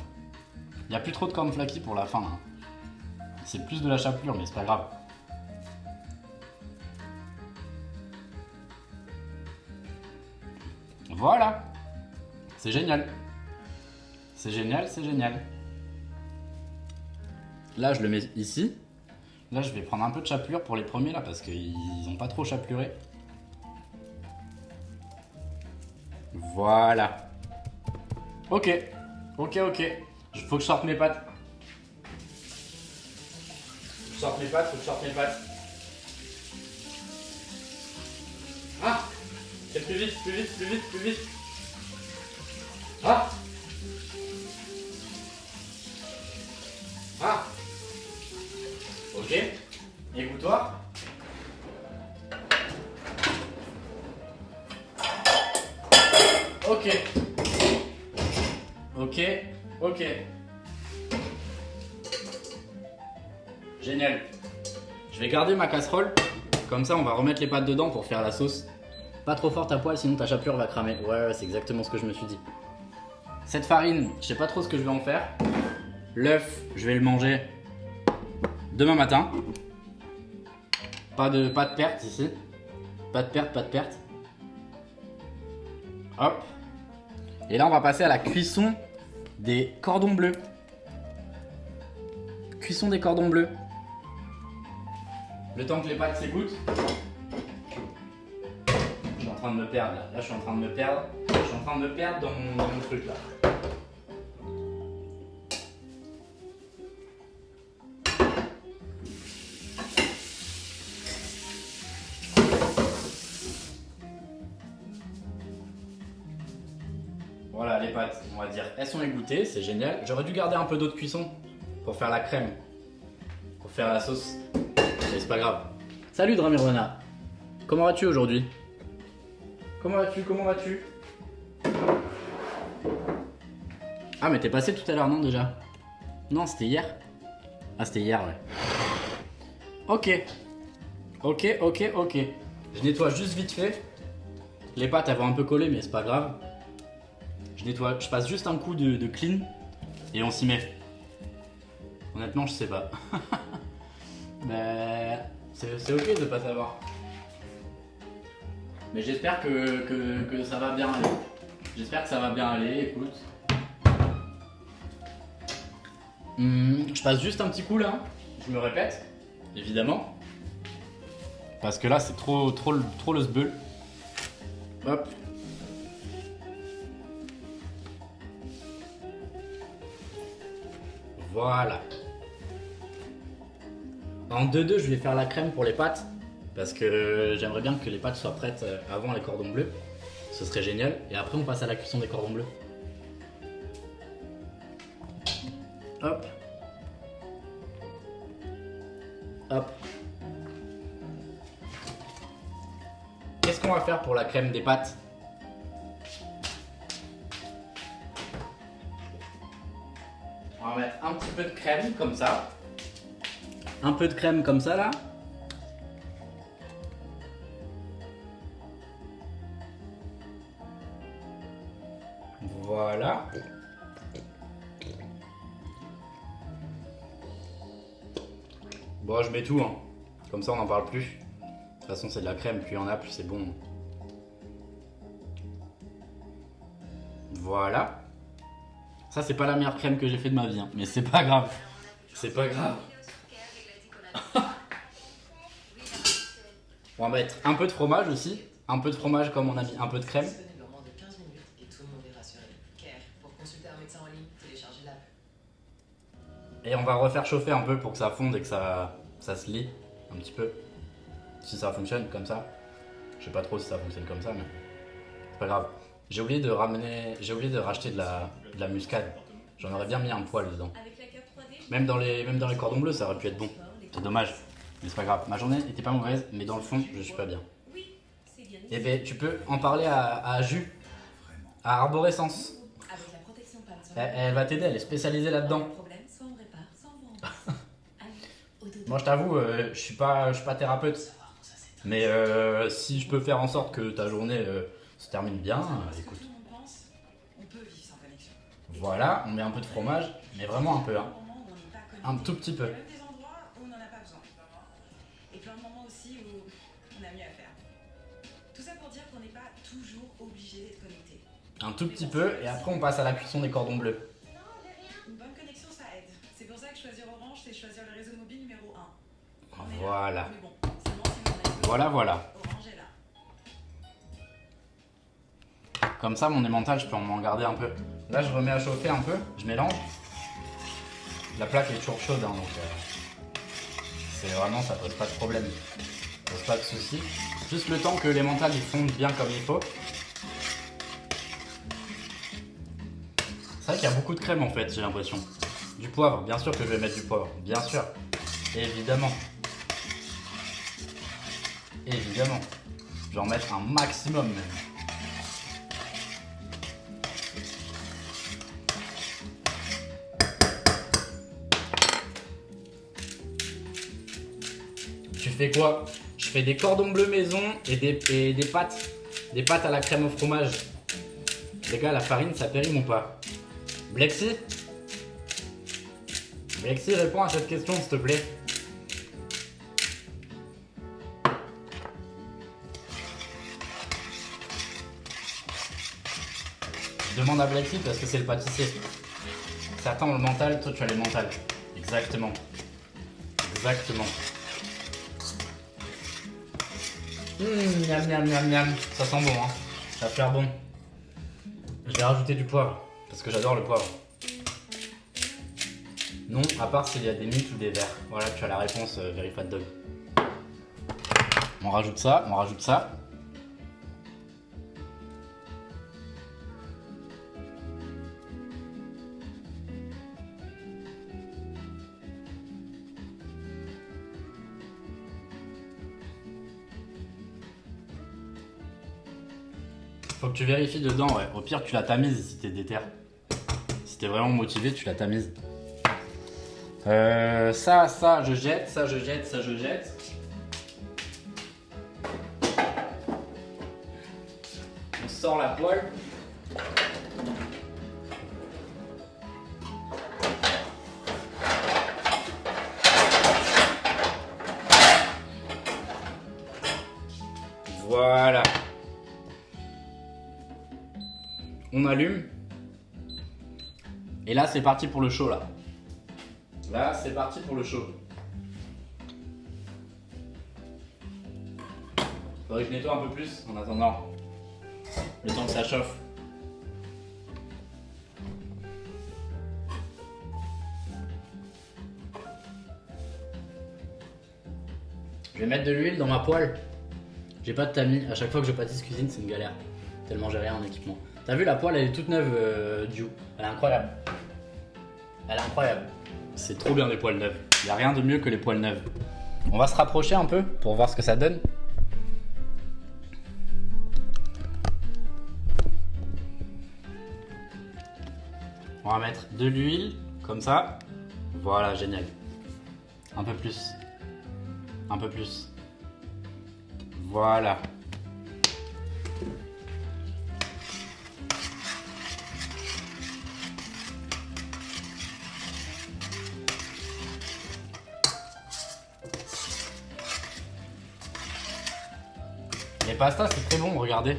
Il n'y a plus trop de cornflakes pour la fin, hein. C'est plus de la chapelure, mais c'est pas grave. Voilà. C'est génial. Là, je le mets ici. Là, je vais prendre un peu de chapelure pour les premiers, là, parce qu'ils n'ont pas trop chapeluré. Voilà. Ok. Ok, ok. Faut que je sorte mes pâtes. Faut que je sorte mes pâtes. Ah! C'est plus vite. Ah! Ah! Ok. Écoute-toi. Ok. Génial. Je vais garder ma casserole. Comme ça, on va remettre les pâtes dedans pour faire la sauce. Pas trop forte à poil, sinon ta chapelure va cramer. Ouais, c'est exactement ce que je me suis dit. Cette farine, je sais pas trop ce que je vais en faire. L'œuf, je vais le manger demain matin. Pas de perte ici. Pas de perte. Hop. Et là, on va passer à la cuisson des cordons bleus. Cuisson des cordons bleus. Le temps que les pâtes s'égouttent. Je suis en train de me perdre là. Je suis en train de me perdre dans mon truc là. Voilà, les pâtes, on va dire, elles sont égouttées, c'est génial. J'aurais dû garder un peu d'eau de cuisson pour faire la crème, pour faire la sauce. Mais c'est pas grave. Salut Dramirona. Comment vas-tu aujourd'hui? Comment vas-tu? Ah mais t'es passé tout à l'heure, non déjà? Non, c'était hier? Ah, c'était hier, ouais. Ok. Je nettoie juste vite fait. Les pâtes, elles vont un peu coller, mais c'est pas grave. Je passe juste un coup de clean et on s'y met. Honnêtement, je sais pas. Mais c'est ok de pas savoir. Mais j'espère que ça va bien aller. J'espère que ça va bien aller, écoute. Je passe juste un petit coup là. Je me répète, évidemment. Parce que là, c'est trop le sbeul. Hop. Voilà. En 2-2, je vais faire la crème pour les pâtes. Parce que j'aimerais bien que les pâtes soient prêtes avant les cordons bleus. Ce serait génial. Et après, on passe à la cuisson des cordons bleus. Hop. Hop. Qu'est-ce qu'on va faire pour la crème des pâtes? On va mettre un petit peu de crème comme ça. Un peu de crème comme ça là. Voilà. Bon, je mets tout, hein. Comme ça on n'en parle plus. De toute façon c'est de la crème, plus il y en a, plus c'est bon. Voilà. Ça c'est pas la meilleure crème que j'ai fait de ma vie, hein. Mais c'est pas grave. C'est pas grave. On va mettre un peu de fromage aussi. Un peu de fromage comme on a mis un peu de crème. Et on va refaire chauffer un peu pour que ça fonde et que ça se lie un petit peu. Si ça fonctionne comme ça. Je sais pas trop si ça fonctionne comme ça, mais c'est pas grave. J'ai oublié de racheter de la muscade. J'en aurais bien mis un poil dedans. Même dans les cordons bleus, ça aurait pu être bon. C'est dommage, mais c'est pas grave. Ma journée était pas mauvaise, mais dans le fond, je suis pas bien. Et ben, tu peux en parler à Jus, à Arborescence. Elle va t'aider, elle est spécialisée là-dedans. Moi, je t'avoue, je suis pas thérapeute. Mais si je peux faire en sorte que ta journée se termine bien, écoute. Voilà, on met un peu de fromage, mais vraiment un peu, hein. Un tout petit peu. Un tout petit peu, et après on passe à la cuisson des cordons bleus. Une bonne connexion, ça aide. C'est pour ça que choisir Orange, c'est choisir le réseau mobile numéro 1. Voilà. Mais bon, seulement si vous en avez Voilà. Orange est là. Comme ça, mon emmental, je peux m'en garder un peu. Là, je remets à chauffer un peu, je mélange. La plaque est toujours chaude, hein, donc c'est vraiment, ça pose pas de problème. Ça pose pas de soucis. Juste le temps que l'emmental il fonde bien comme il faut. C'est vrai qu'il y a beaucoup de crème en fait, j'ai l'impression. Du poivre, bien sûr que je vais mettre du poivre, bien sûr. Évidemment. Évidemment. Je vais en mettre un maximum même. Tu fais quoi? Je fais des cordons bleus maison et des pâtes. Des pâtes à la crème au fromage. Les gars, la farine, ça périme ou pas? Blexy? Blexy, réponds à cette question, s'il te plaît. Je demande à Blexy parce que c'est le pâtissier. Certains ont le mental, toi tu as les mentales. Exactement. Exactement. Miam miam miam miam. Ça sent bon, hein. Ça va faire bon. Je vais rajouter du poivre parce que j'adore le poivre. Non, à part s'il y a des mythes ou des vers. Voilà, tu as la réponse, Very Fat Dog. On rajoute ça, on rajoute ça. Faut que tu vérifies dedans, ouais. Au pire, tu la tamises si t'es déter. Si t'es vraiment motivé, tu la tamises. Ça, je jette, ça, je jette, ça, je jette. On sort la poêle. Voilà. On allume. Et là, c'est parti pour le chaud, là. Là, c'est parti pour le chaud. Faudrait que je nettoie un peu plus en attendant. Le temps que ça chauffe. Je vais mettre de l'huile dans ma poêle. J'ai pas de tamis. À chaque fois que je pâtisse cuisine, c'est une galère. Tellement j'ai rien en équipement. T'as vu, la poêle, elle est toute neuve, Diou. Elle est incroyable. Elle est incroyable. C'est trop bien les poêles neuves. Il n'y a rien de mieux que les poêles neuves. On va se rapprocher un peu pour voir ce que ça donne. On va mettre de l'huile, comme ça. Voilà, génial. Un peu plus. Un peu plus. Voilà. Les pastas, c'est très bon, regardez.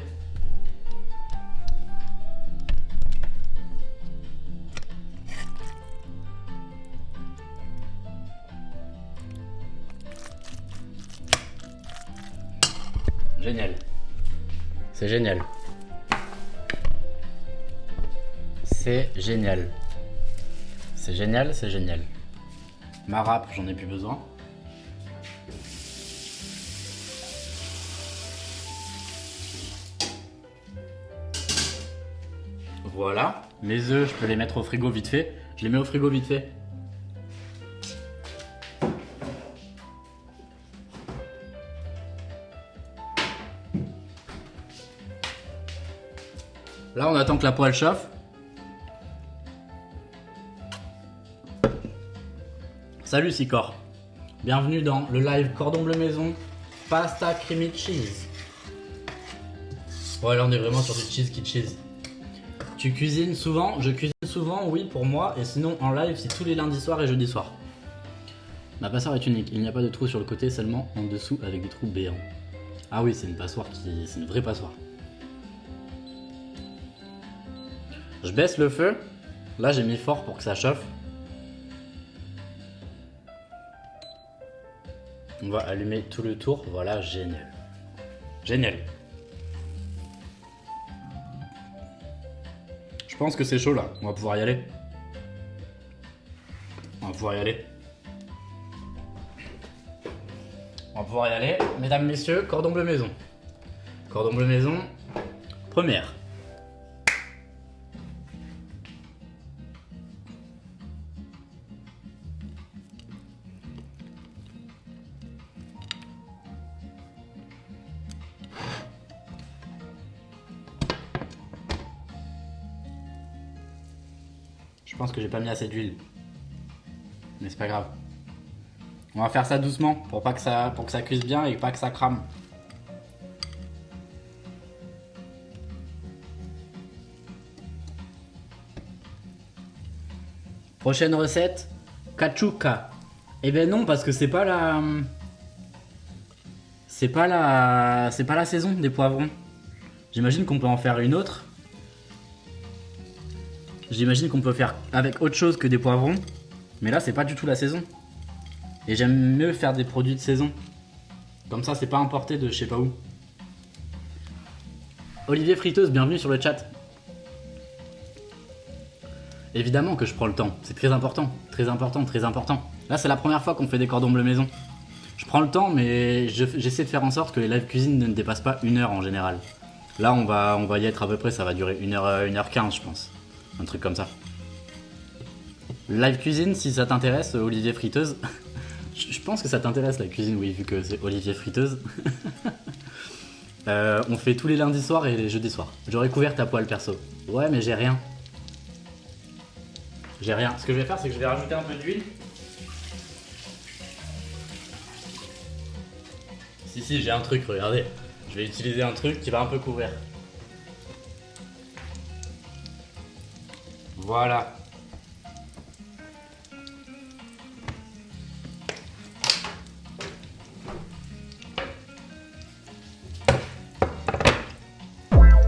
Génial. C'est génial. C'est génial. C'est génial, c'est génial. Ma râpe, j'en ai plus besoin. Voilà. Mes œufs, je peux les mettre au frigo vite fait. Je les mets au frigo vite fait. Là, on attend que la poêle chauffe. Salut Sicor. Bienvenue dans le live cordon bleu maison pasta creamy cheese. Ouais, là on est vraiment sur du cheese qui cheese. Tu cuisines souvent? Je cuisine souvent, oui, pour moi, et sinon en live, c'est tous les lundis soirs et jeudis soirs. Ma passoire est unique, il n'y a pas de trou sur le côté, seulement en dessous avec des trous béants. Ah oui, c'est une passoire qui... c'est une vraie passoire. Je baisse le feu. Là, j'ai mis fort pour que ça chauffe. On va allumer tout le tour. Voilà, génial. Génial. Je pense que c'est chaud là, on va pouvoir y aller. On va pouvoir y aller. On va pouvoir y aller. Mesdames, messieurs, cordon bleu maison. Cordon bleu maison, première. Je pense que j'ai pas mis assez d'huile. Mais c'est pas grave. On va faire ça doucement pour que ça cuise bien et pas que ça crame. Prochaine recette, cachuca. Eh ben non, parce que c'est pas la saison des poivrons. J'imagine qu'on peut en faire une autre. J'imagine qu'on peut faire avec autre chose que des poivrons. Mais là, c'est pas du tout la saison. Et j'aime mieux faire des produits de saison. Comme ça, c'est pas importé de je sais pas où. Olivier Friteuse, bienvenue sur le chat. Évidemment que je prends le temps. C'est très important. Très important, très important. Là, c'est la première fois qu'on fait des cordons bleus maison. Je prends le temps, mais j'essaie de faire en sorte que les live cuisine ne dépassent pas 1 heure en général. Là, on va y être à peu près. Ça va durer 1h15, je pense. Un truc comme ça. Live cuisine, si ça t'intéresse, Olivier Friteuse. Je pense que ça t'intéresse la cuisine, oui, vu que c'est Olivier Friteuse. On fait tous les lundis soirs et les jeudis soirs. J'aurais couvert ta poêle perso. Ouais, mais j'ai rien. J'ai rien. Ce que je vais faire, c'est que je vais rajouter un peu d'huile. Si, j'ai un truc, regardez. Je vais utiliser un truc qui va un peu couvrir. Voilà.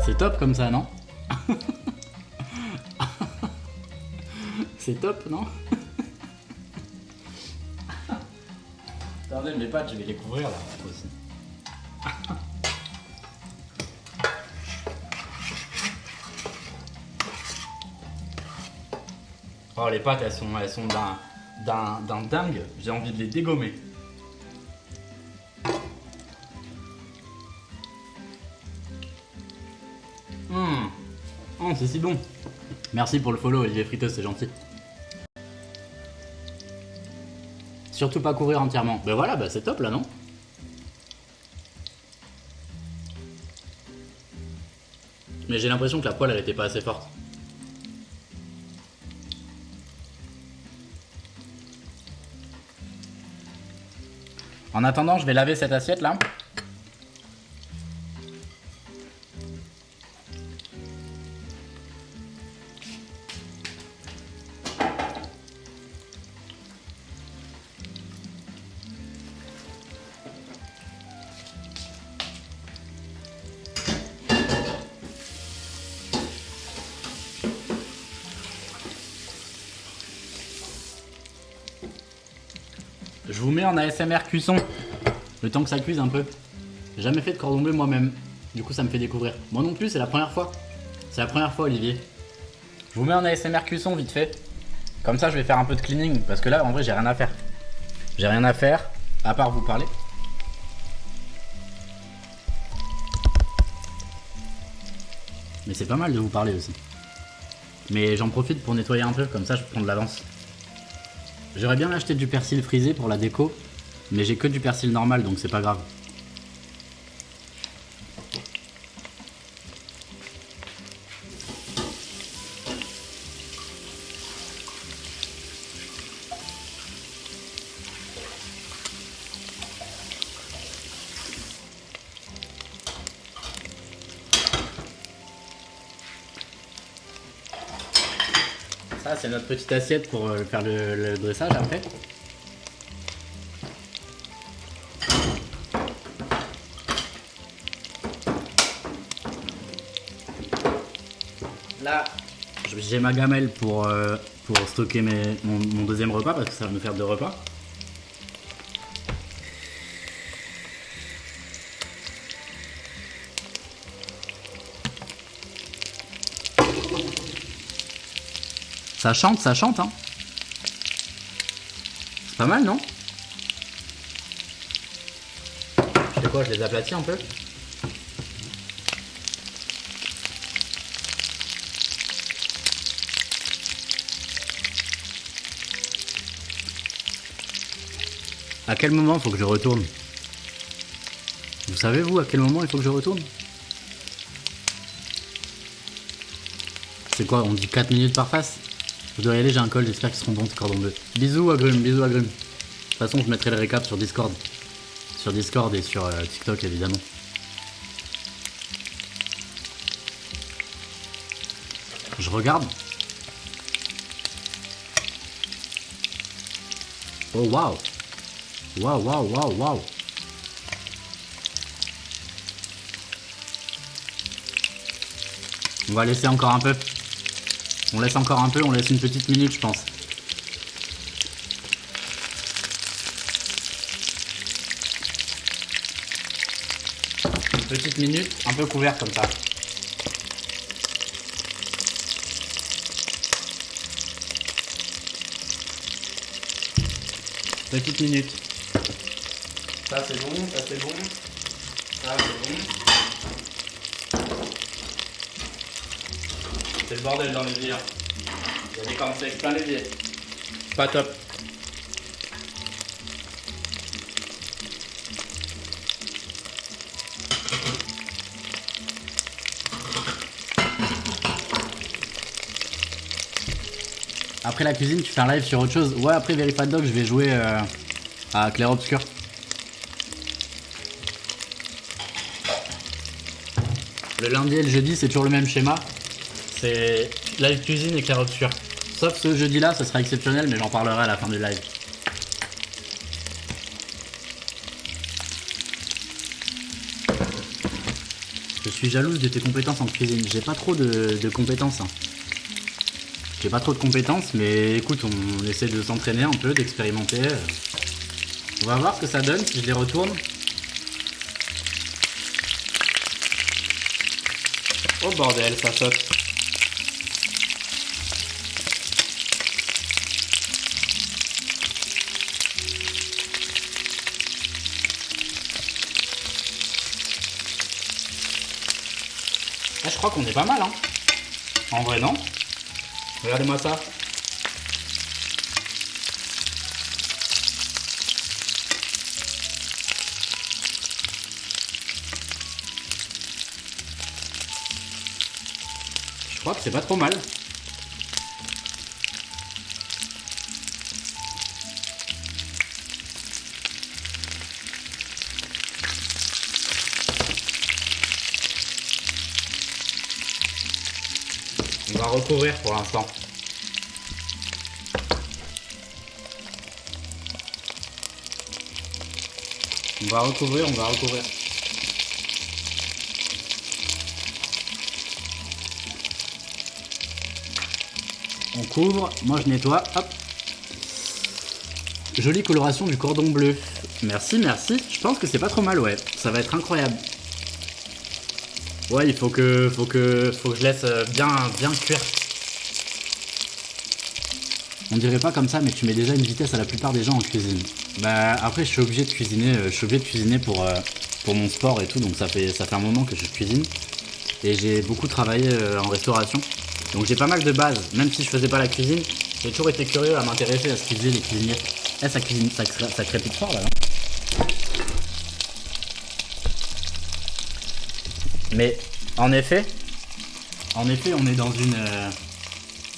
C'est top comme ça, non? C'est top, non? Attendez, mes pâtes, je vais les couvrir là aussi. Oh, les pâtes, elles sont d'un dingue. J'ai envie de les dégommer. Oh, c'est si bon. Merci pour le follow, Olivier Friteuse, c'est gentil. Surtout pas couvrir entièrement. Ben voilà, bah c'est top là, non? Mais j'ai l'impression que la poêle, elle était pas assez forte. En attendant, je vais laver cette assiette là. Je vous mets en ASMR cuisson, le temps que ça cuise un peu. J'ai jamais fait de cordon bleu moi-même, du coup ça me fait découvrir. Moi non plus, c'est la première fois. C'est la première fois, Olivier. Je vous mets en ASMR cuisson vite fait. Comme ça je vais faire un peu de cleaning, parce que là en vrai j'ai rien à faire. J'ai rien à faire, à part vous parler. Mais c'est pas mal de vous parler aussi. Mais j'en profite pour nettoyer un peu, comme ça je prends de l'avance. J'aurais bien acheté du persil frisé pour la déco, mais j'ai que du persil normal donc c'est pas grave. Ça c'est notre petite assiette pour faire le dressage après. Là, j'ai ma gamelle pour stocker mon deuxième repas parce que ça va nous faire 2 repas. Ça chante, hein. C'est pas mal, non? Je fais quoi, je les aplatis un peu? À quel moment il faut que je retourne? Vous savez, vous, à quel moment il faut que je retourne? C'est quoi, on dit 4 minutes par face? Je dois y aller, j'ai un call, j'espère qu'ils seront bons, ces cordons bleus. Bisous, Agrumes, bisous, Agrumes. De toute façon, je mettrai le récap sur Discord. Sur Discord et sur TikTok, évidemment. Je regarde. Oh, waouh. Waouh, waouh, waouh, waouh. On va laisser encore un peu. On laisse encore un peu, on laisse une petite minute, je pense. Une petite minute, un peu couvert comme ça. Petite minute. Ça c'est bon, ça c'est bon. Ça c'est bon. C'est le bordel dans les vies. Il y a des cornflakes plein les vies. Pas top. Après la cuisine, tu fais un live sur autre chose? Ouais, après Verified Dog, je vais jouer à Clair Obscur. Le lundi et le jeudi, c'est toujours le même schéma. C'est live cuisine et Clair Obscur. Sauf ce jeudi-là, ce sera exceptionnel, mais j'en parlerai à la fin du live. Je suis jalouse de tes compétences en cuisine. J'ai pas trop de compétences. Hein. J'ai pas trop de compétences, mais écoute, on essaie de s'entraîner un peu, d'expérimenter. On va voir ce que ça donne si je les retourne. Oh bordel, ça saute. Ah, je crois qu'on est pas mal, hein. En vrai, non? Regardez-moi ça. Je crois que c'est pas trop mal. On va recouvrir pour l'instant. On va recouvrir, on va recouvrir. On couvre, moi je nettoie, hop. Jolie coloration du cordon bleu. Merci, merci. Je pense que c'est pas trop mal, ouais. Ça va être incroyable. Ouais, il faut que je laisse bien cuire. On dirait pas comme ça, mais tu mets déjà une vitesse à la plupart des gens en cuisine. Bah après, je suis obligé de cuisiner pour mon sport et tout, donc ça fait un moment que je cuisine. Et j'ai beaucoup travaillé en restauration. Donc j'ai pas mal de bases, même si je faisais pas la cuisine, j'ai toujours été curieux à m'intéresser à ce qu'ils faisaient les cuisiniers. Eh, ça cuisine, ça crépite fort là, non? Mais en effet, on est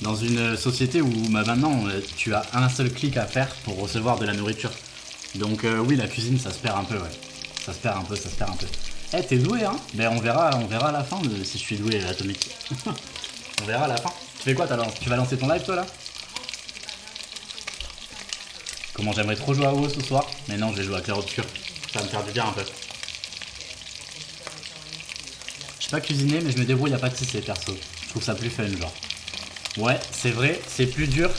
dans une société où maintenant tu as un seul clic à faire pour recevoir de la nourriture. Donc oui, la cuisine ça se perd un peu, ouais. Ça se perd un peu. Eh, t'es doué, hein? Ben on verra à la fin si je suis doué, Atomic. On verra à la fin. Tu fais quoi? Tu vas lancer ton live toi là? Comment j'aimerais trop jouer à WoW ce soir. Mais non, je vais jouer à Clair Obscur. Ça va me faire du bien un peu. Je sais pas cuisiner, mais je me débrouille à pâtisser perso. Je trouve ça plus fun, genre. Ouais, c'est vrai, c'est plus dur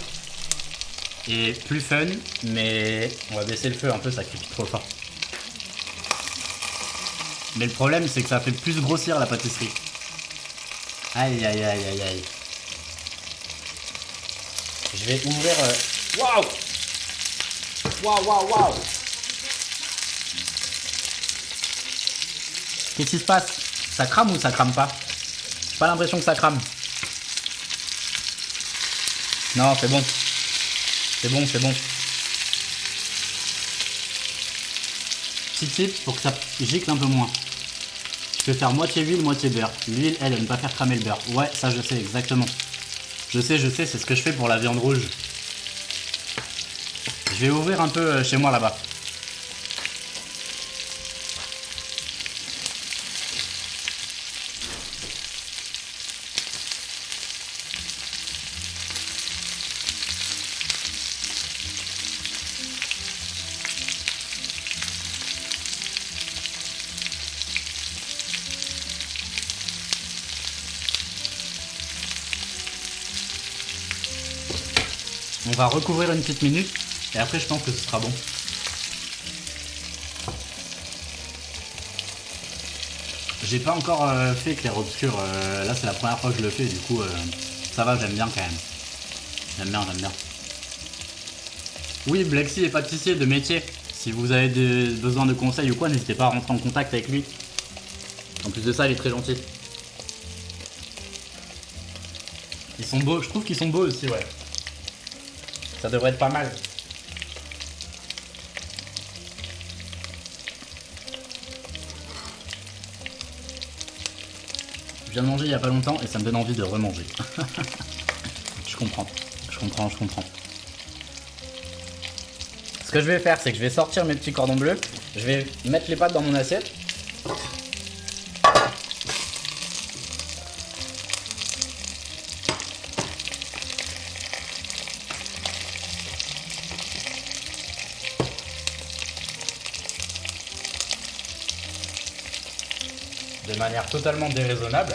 et plus fun, mais on va baisser le feu un peu, ça crépite trop fort. Mais le problème, c'est que ça fait plus grossir la pâtisserie. Aïe, aïe, aïe, aïe, aïe. Je vais ouvrir... Waouh! Waouh, waouh, waouh! Qu'est-ce qui se passe? Ça crame ou ça crame pas? J'ai pas l'impression que ça crame. Non, c'est bon. C'est bon, c'est bon. Petit tip pour que ça gicle un peu moins. Je vais faire moitié huile, moitié beurre. L'huile, elle, ne pas faire cramer le beurre. Ouais, ça je sais, exactement. Je sais, c'est ce que je fais pour la viande rouge. Je vais ouvrir un peu chez moi là-bas. On va recouvrir une petite minute et après je pense que ce sera bon. J'ai pas encore fait clair-obscur, là c'est la première fois que je le fais, du coup ça va, j'aime bien quand même. J'aime bien, j'aime bien. Oui, Blacksy est pâtissier de métier. Si vous avez besoin de conseils ou quoi, n'hésitez pas à rentrer en contact avec lui. En plus de ça, il est très gentil. Ils sont beaux, je trouve qu'ils sont beaux aussi, ouais. Ça devrait être pas mal. Je viens de manger il y a pas longtemps et ça me donne envie de remanger. Je comprends, je comprends, je comprends. Ce que je vais faire, c'est que je vais sortir mes petits cordons bleus. Je vais mettre les pâtes dans mon assiette. De manière totalement déraisonnable.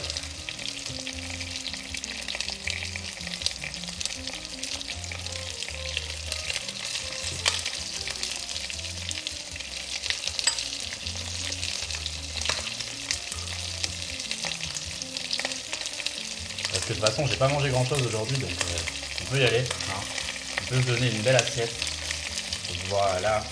Parce que de toute façon, j'ai pas mangé grand chose aujourd'hui, donc on peut y aller. Hein. On peut se donner une belle assiette. Voilà.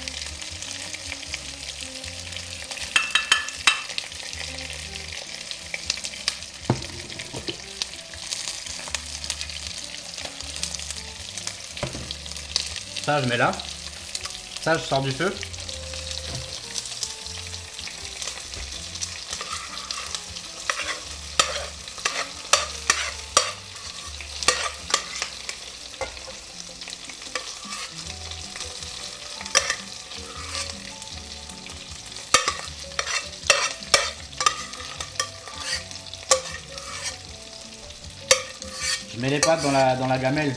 Ça, je mets là. Ça, je sors du feu. Je mets les pâtes dans la gamelle.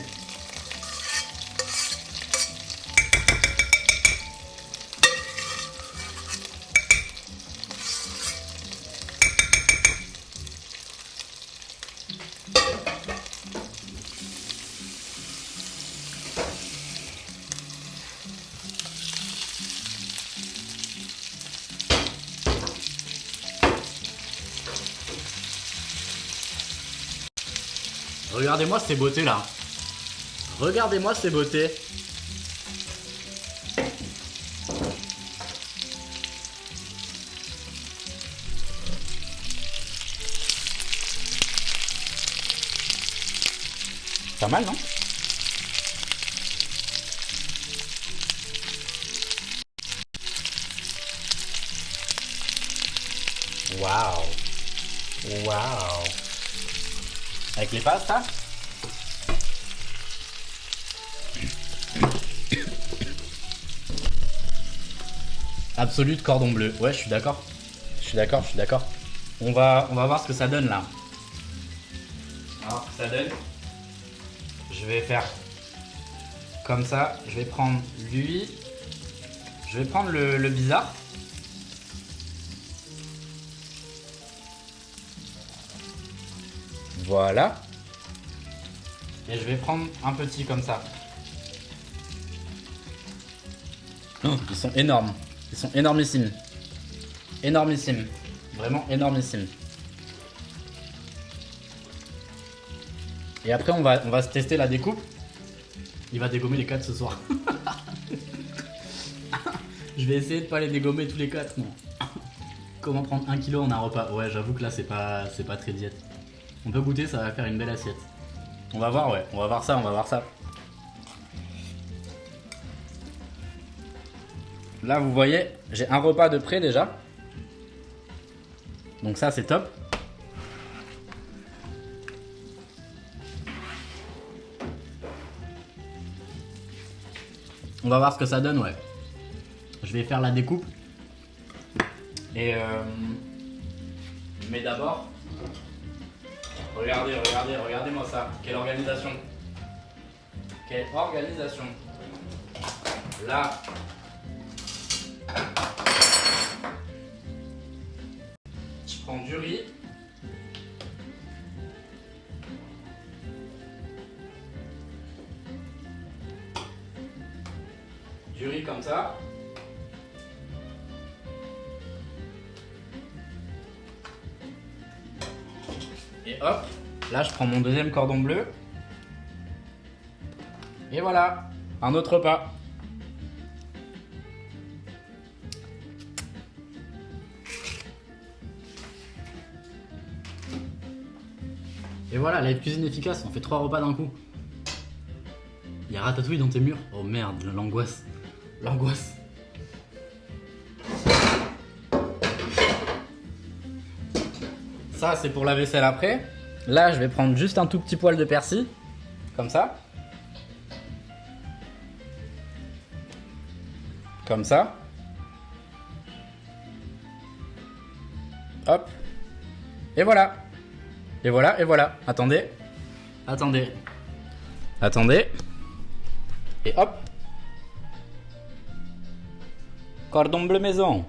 Regardez-moi ces beautés là. Regardez-moi ces beautés. Pas mal, non? Waouh. Waouh. Avec les pastas. Absolu de cordon bleu. Ouais, je suis d'accord. Je suis d'accord, je suis d'accord. On va voir ce que ça donne là. Alors, ça donne. Je vais faire comme ça. Je vais prendre lui. Je vais prendre le bizarre. Voilà. Et je vais prendre un petit comme ça. Oh, ils sont énormes. Ils sont énormissimes. Énormissimes. Vraiment énormissimes. Et après, on va se tester la découpe. Il va dégommer les 4 ce soir. Je vais essayer de pas les dégommer tous les 4, moi. Comment prendre 1 kg en un repas? Ouais, j'avoue que là, c'est pas très diète. On peut goûter, ça va faire une belle assiette. On va voir, ouais. On va voir ça, on va voir ça. Là, vous voyez, j'ai un repas de près déjà. Donc ça, c'est top. On va voir ce que ça donne, ouais. Je vais faire la découpe. Et mais d'abord, regardez-moi ça. Quelle organisation. Quelle organisation. Là, je prends du riz. Du riz comme ça. Et hop, là je prends mon deuxième cordon bleu. Et voilà, un autre repas. Et voilà, la cuisine efficace, on fait 3 repas d'un coup. Il y a ratatouille dans tes murs. Oh merde, l'angoisse. L'angoisse. Ça, c'est pour la vaisselle après. Là, je vais prendre juste un tout petit poil de persil. Comme ça. Comme ça. Hop. Et voilà. Et voilà, et voilà. Attendez. Attendez. Attendez. Et hop. Cordon bleu maison.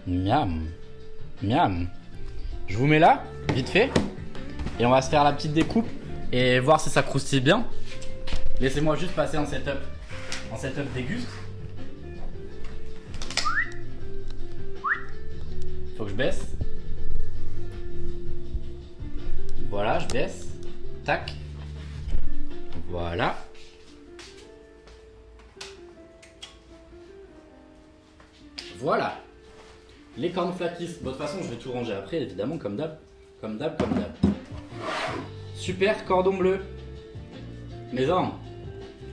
Miam. Miam. Je vous mets là, vite fait. Et on va se faire la petite découpe et voir si ça croustille bien. Laissez-moi juste passer en setup. En setup déguste. Faut que je baisse. Voilà, je baisse. Tac. Voilà. Voilà. Les cornflakes. De toute façon, je vais tout ranger après, évidemment, comme d'hab. Comme d'hab, comme d'hab. Super cordon bleu. Maison.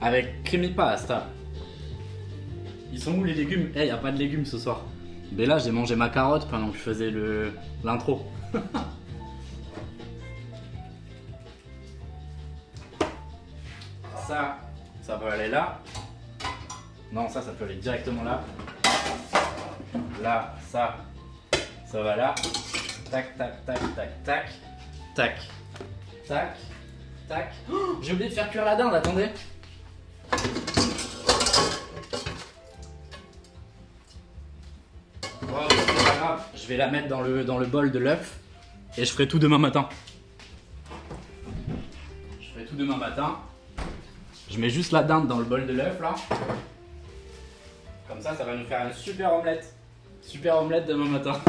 Avec creamy pasta. Ils sont où les légumes? Eh, y a pas de légumes ce soir. Mais là, j'ai mangé ma carotte pendant que je faisais l'intro. Ça peut aller là. Non, ça peut aller directement là. Là, ça va là. Tac, tac, tac, tac, tac. Tac, tac, tac. Oh, j'ai oublié de faire cuire la dinde, attendez. Oh, c'est pas grave. Je vais la mettre dans le bol de l'œuf. Et je ferai tout demain matin. Je ferai tout demain matin. Je mets juste la dinde dans le bol de l'œuf là. Comme ça va nous faire une super omelette. Super omelette demain matin.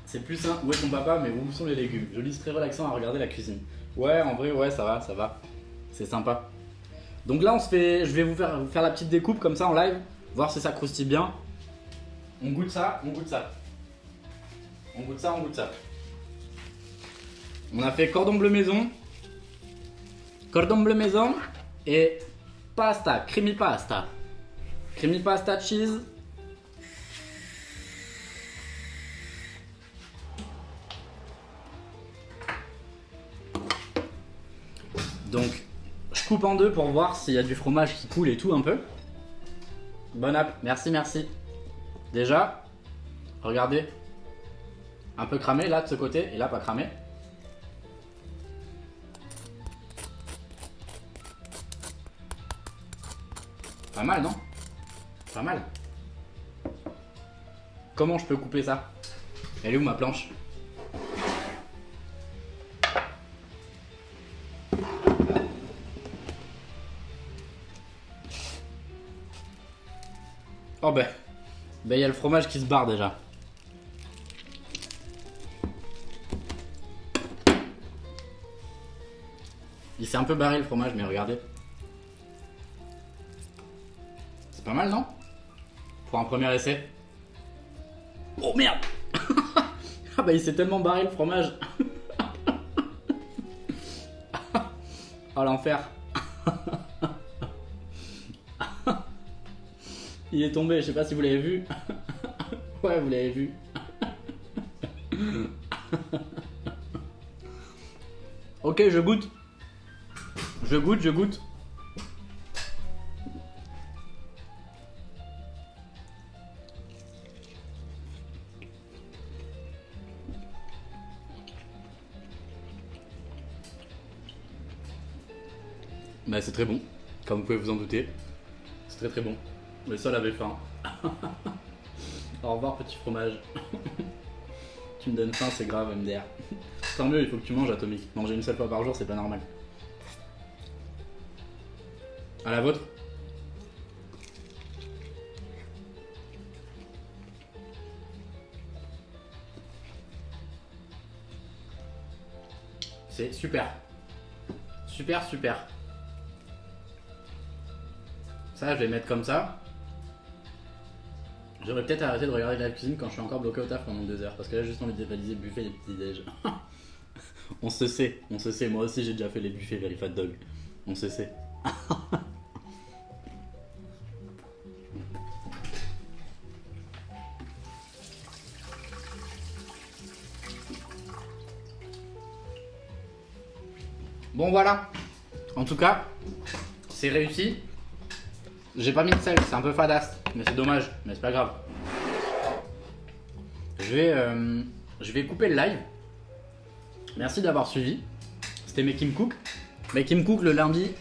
C'est plus simple. Où est ton papa? Mais où sont les légumes? Joli, c'est très relaxant à regarder la cuisine. Ouais, en vrai, ouais, ça va, ça va. C'est sympa. Donc là, je vais vous faire la petite découpe comme ça en live. Voir si ça croustille bien. On goûte ça, on goûte ça. On goûte ça, on goûte ça. On a fait cordon bleu maison. Cordon bleu maison. Et pasta, creamy pasta. Creamy pasta cheese. Donc, je coupe en deux pour voir s'il y a du fromage qui coule et tout un peu. Bon app, merci, merci. Déjà, regardez. Un peu cramé là de ce côté et là pas cramé. Pas mal, non? Pas mal. Comment je peux couper ça? Elle est où ma planche? Oh ben, il y a le fromage qui se barre déjà. Il s'est un peu barré le fromage, mais regardez. C'est pas mal, non? Pour un premier essai. Oh merde! Ah bah il s'est tellement barré le fromage. Oh l'enfer. Il est tombé, je sais pas si vous l'avez vu. Ouais, vous l'avez vu. Ok, je goûte. Je goûte. Bah c'est très bon, comme vous pouvez vous en douter. C'est très très bon. Le sol avait faim. Au revoir petit fromage. Tu me donnes faim, c'est grave MDR. Tant mieux, il faut que tu manges Atomique. Manger une seule fois par jour, c'est pas normal. À la vôtre? C'est super. Super. Ça, je vais mettre comme ça. J'aurais peut-être arrêté de regarder la cuisine quand je suis encore bloqué au taf pendant 2 heures. Parce que là, j'ai juste envie de dévaliser le buffet des petits déj. On se sait. Moi aussi, j'ai déjà fait les buffets Very Fat Dog. On se sait. Bon, voilà. En tout cas, c'est réussi. J'ai pas mis de sel, c'est un peu fadasse, mais c'est dommage, mais c'est pas grave. Je vais couper le live. Merci d'avoir suivi. C'était Making Cook. Making Cook le lundi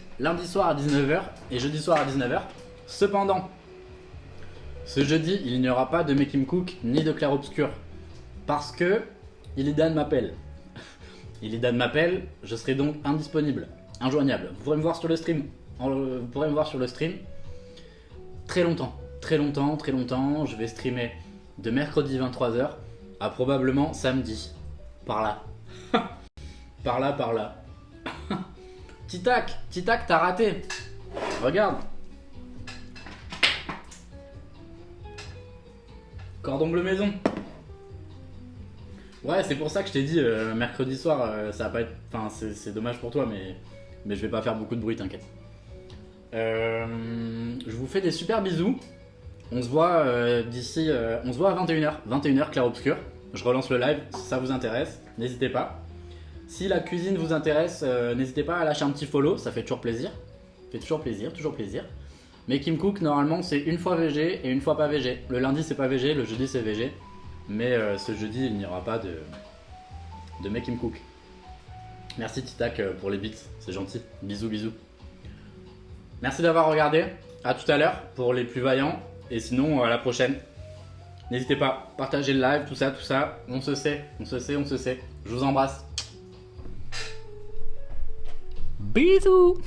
soir à 19h et jeudi soir à 19h. Cependant, ce jeudi, il n'y aura pas de Making Cook ni de Clair Obscur. Parce que Illidan m'appelle. Illidan m'appelle, je serai donc indisponible, injoignable. Vous pourrez me voir sur le stream. Très longtemps. Je vais streamer de mercredi 23h à probablement samedi. Par là. par là. Titac, t'as raté. Regarde. Cordon bleu maison. Ouais, c'est pour ça que je t'ai dit mercredi soir, ça va pas être. Enfin, c'est dommage pour toi, mais je vais pas faire beaucoup de bruit, t'inquiète. Je vous fais des super bisous. On se voit d'ici. On se voit à 21h. 21h, Clair Obscur. Je relance le live si ça vous intéresse. N'hésitez pas. Si la cuisine vous intéresse, n'hésitez pas à lâcher un petit follow. Ça fait toujours plaisir. Toujours plaisir. Making Cook, normalement, c'est une fois VG et une fois pas VG. Le lundi, c'est pas VG. Le jeudi, c'est VG. Mais ce jeudi, il n'y aura pas de Making Cook. Merci Titac pour les bits. C'est gentil. Bisous. Merci d'avoir regardé. À tout à l'heure pour les plus vaillants. Et sinon, à la prochaine. N'hésitez pas, partagez le live, tout ça. On se sait. Je vous embrasse. Bisous.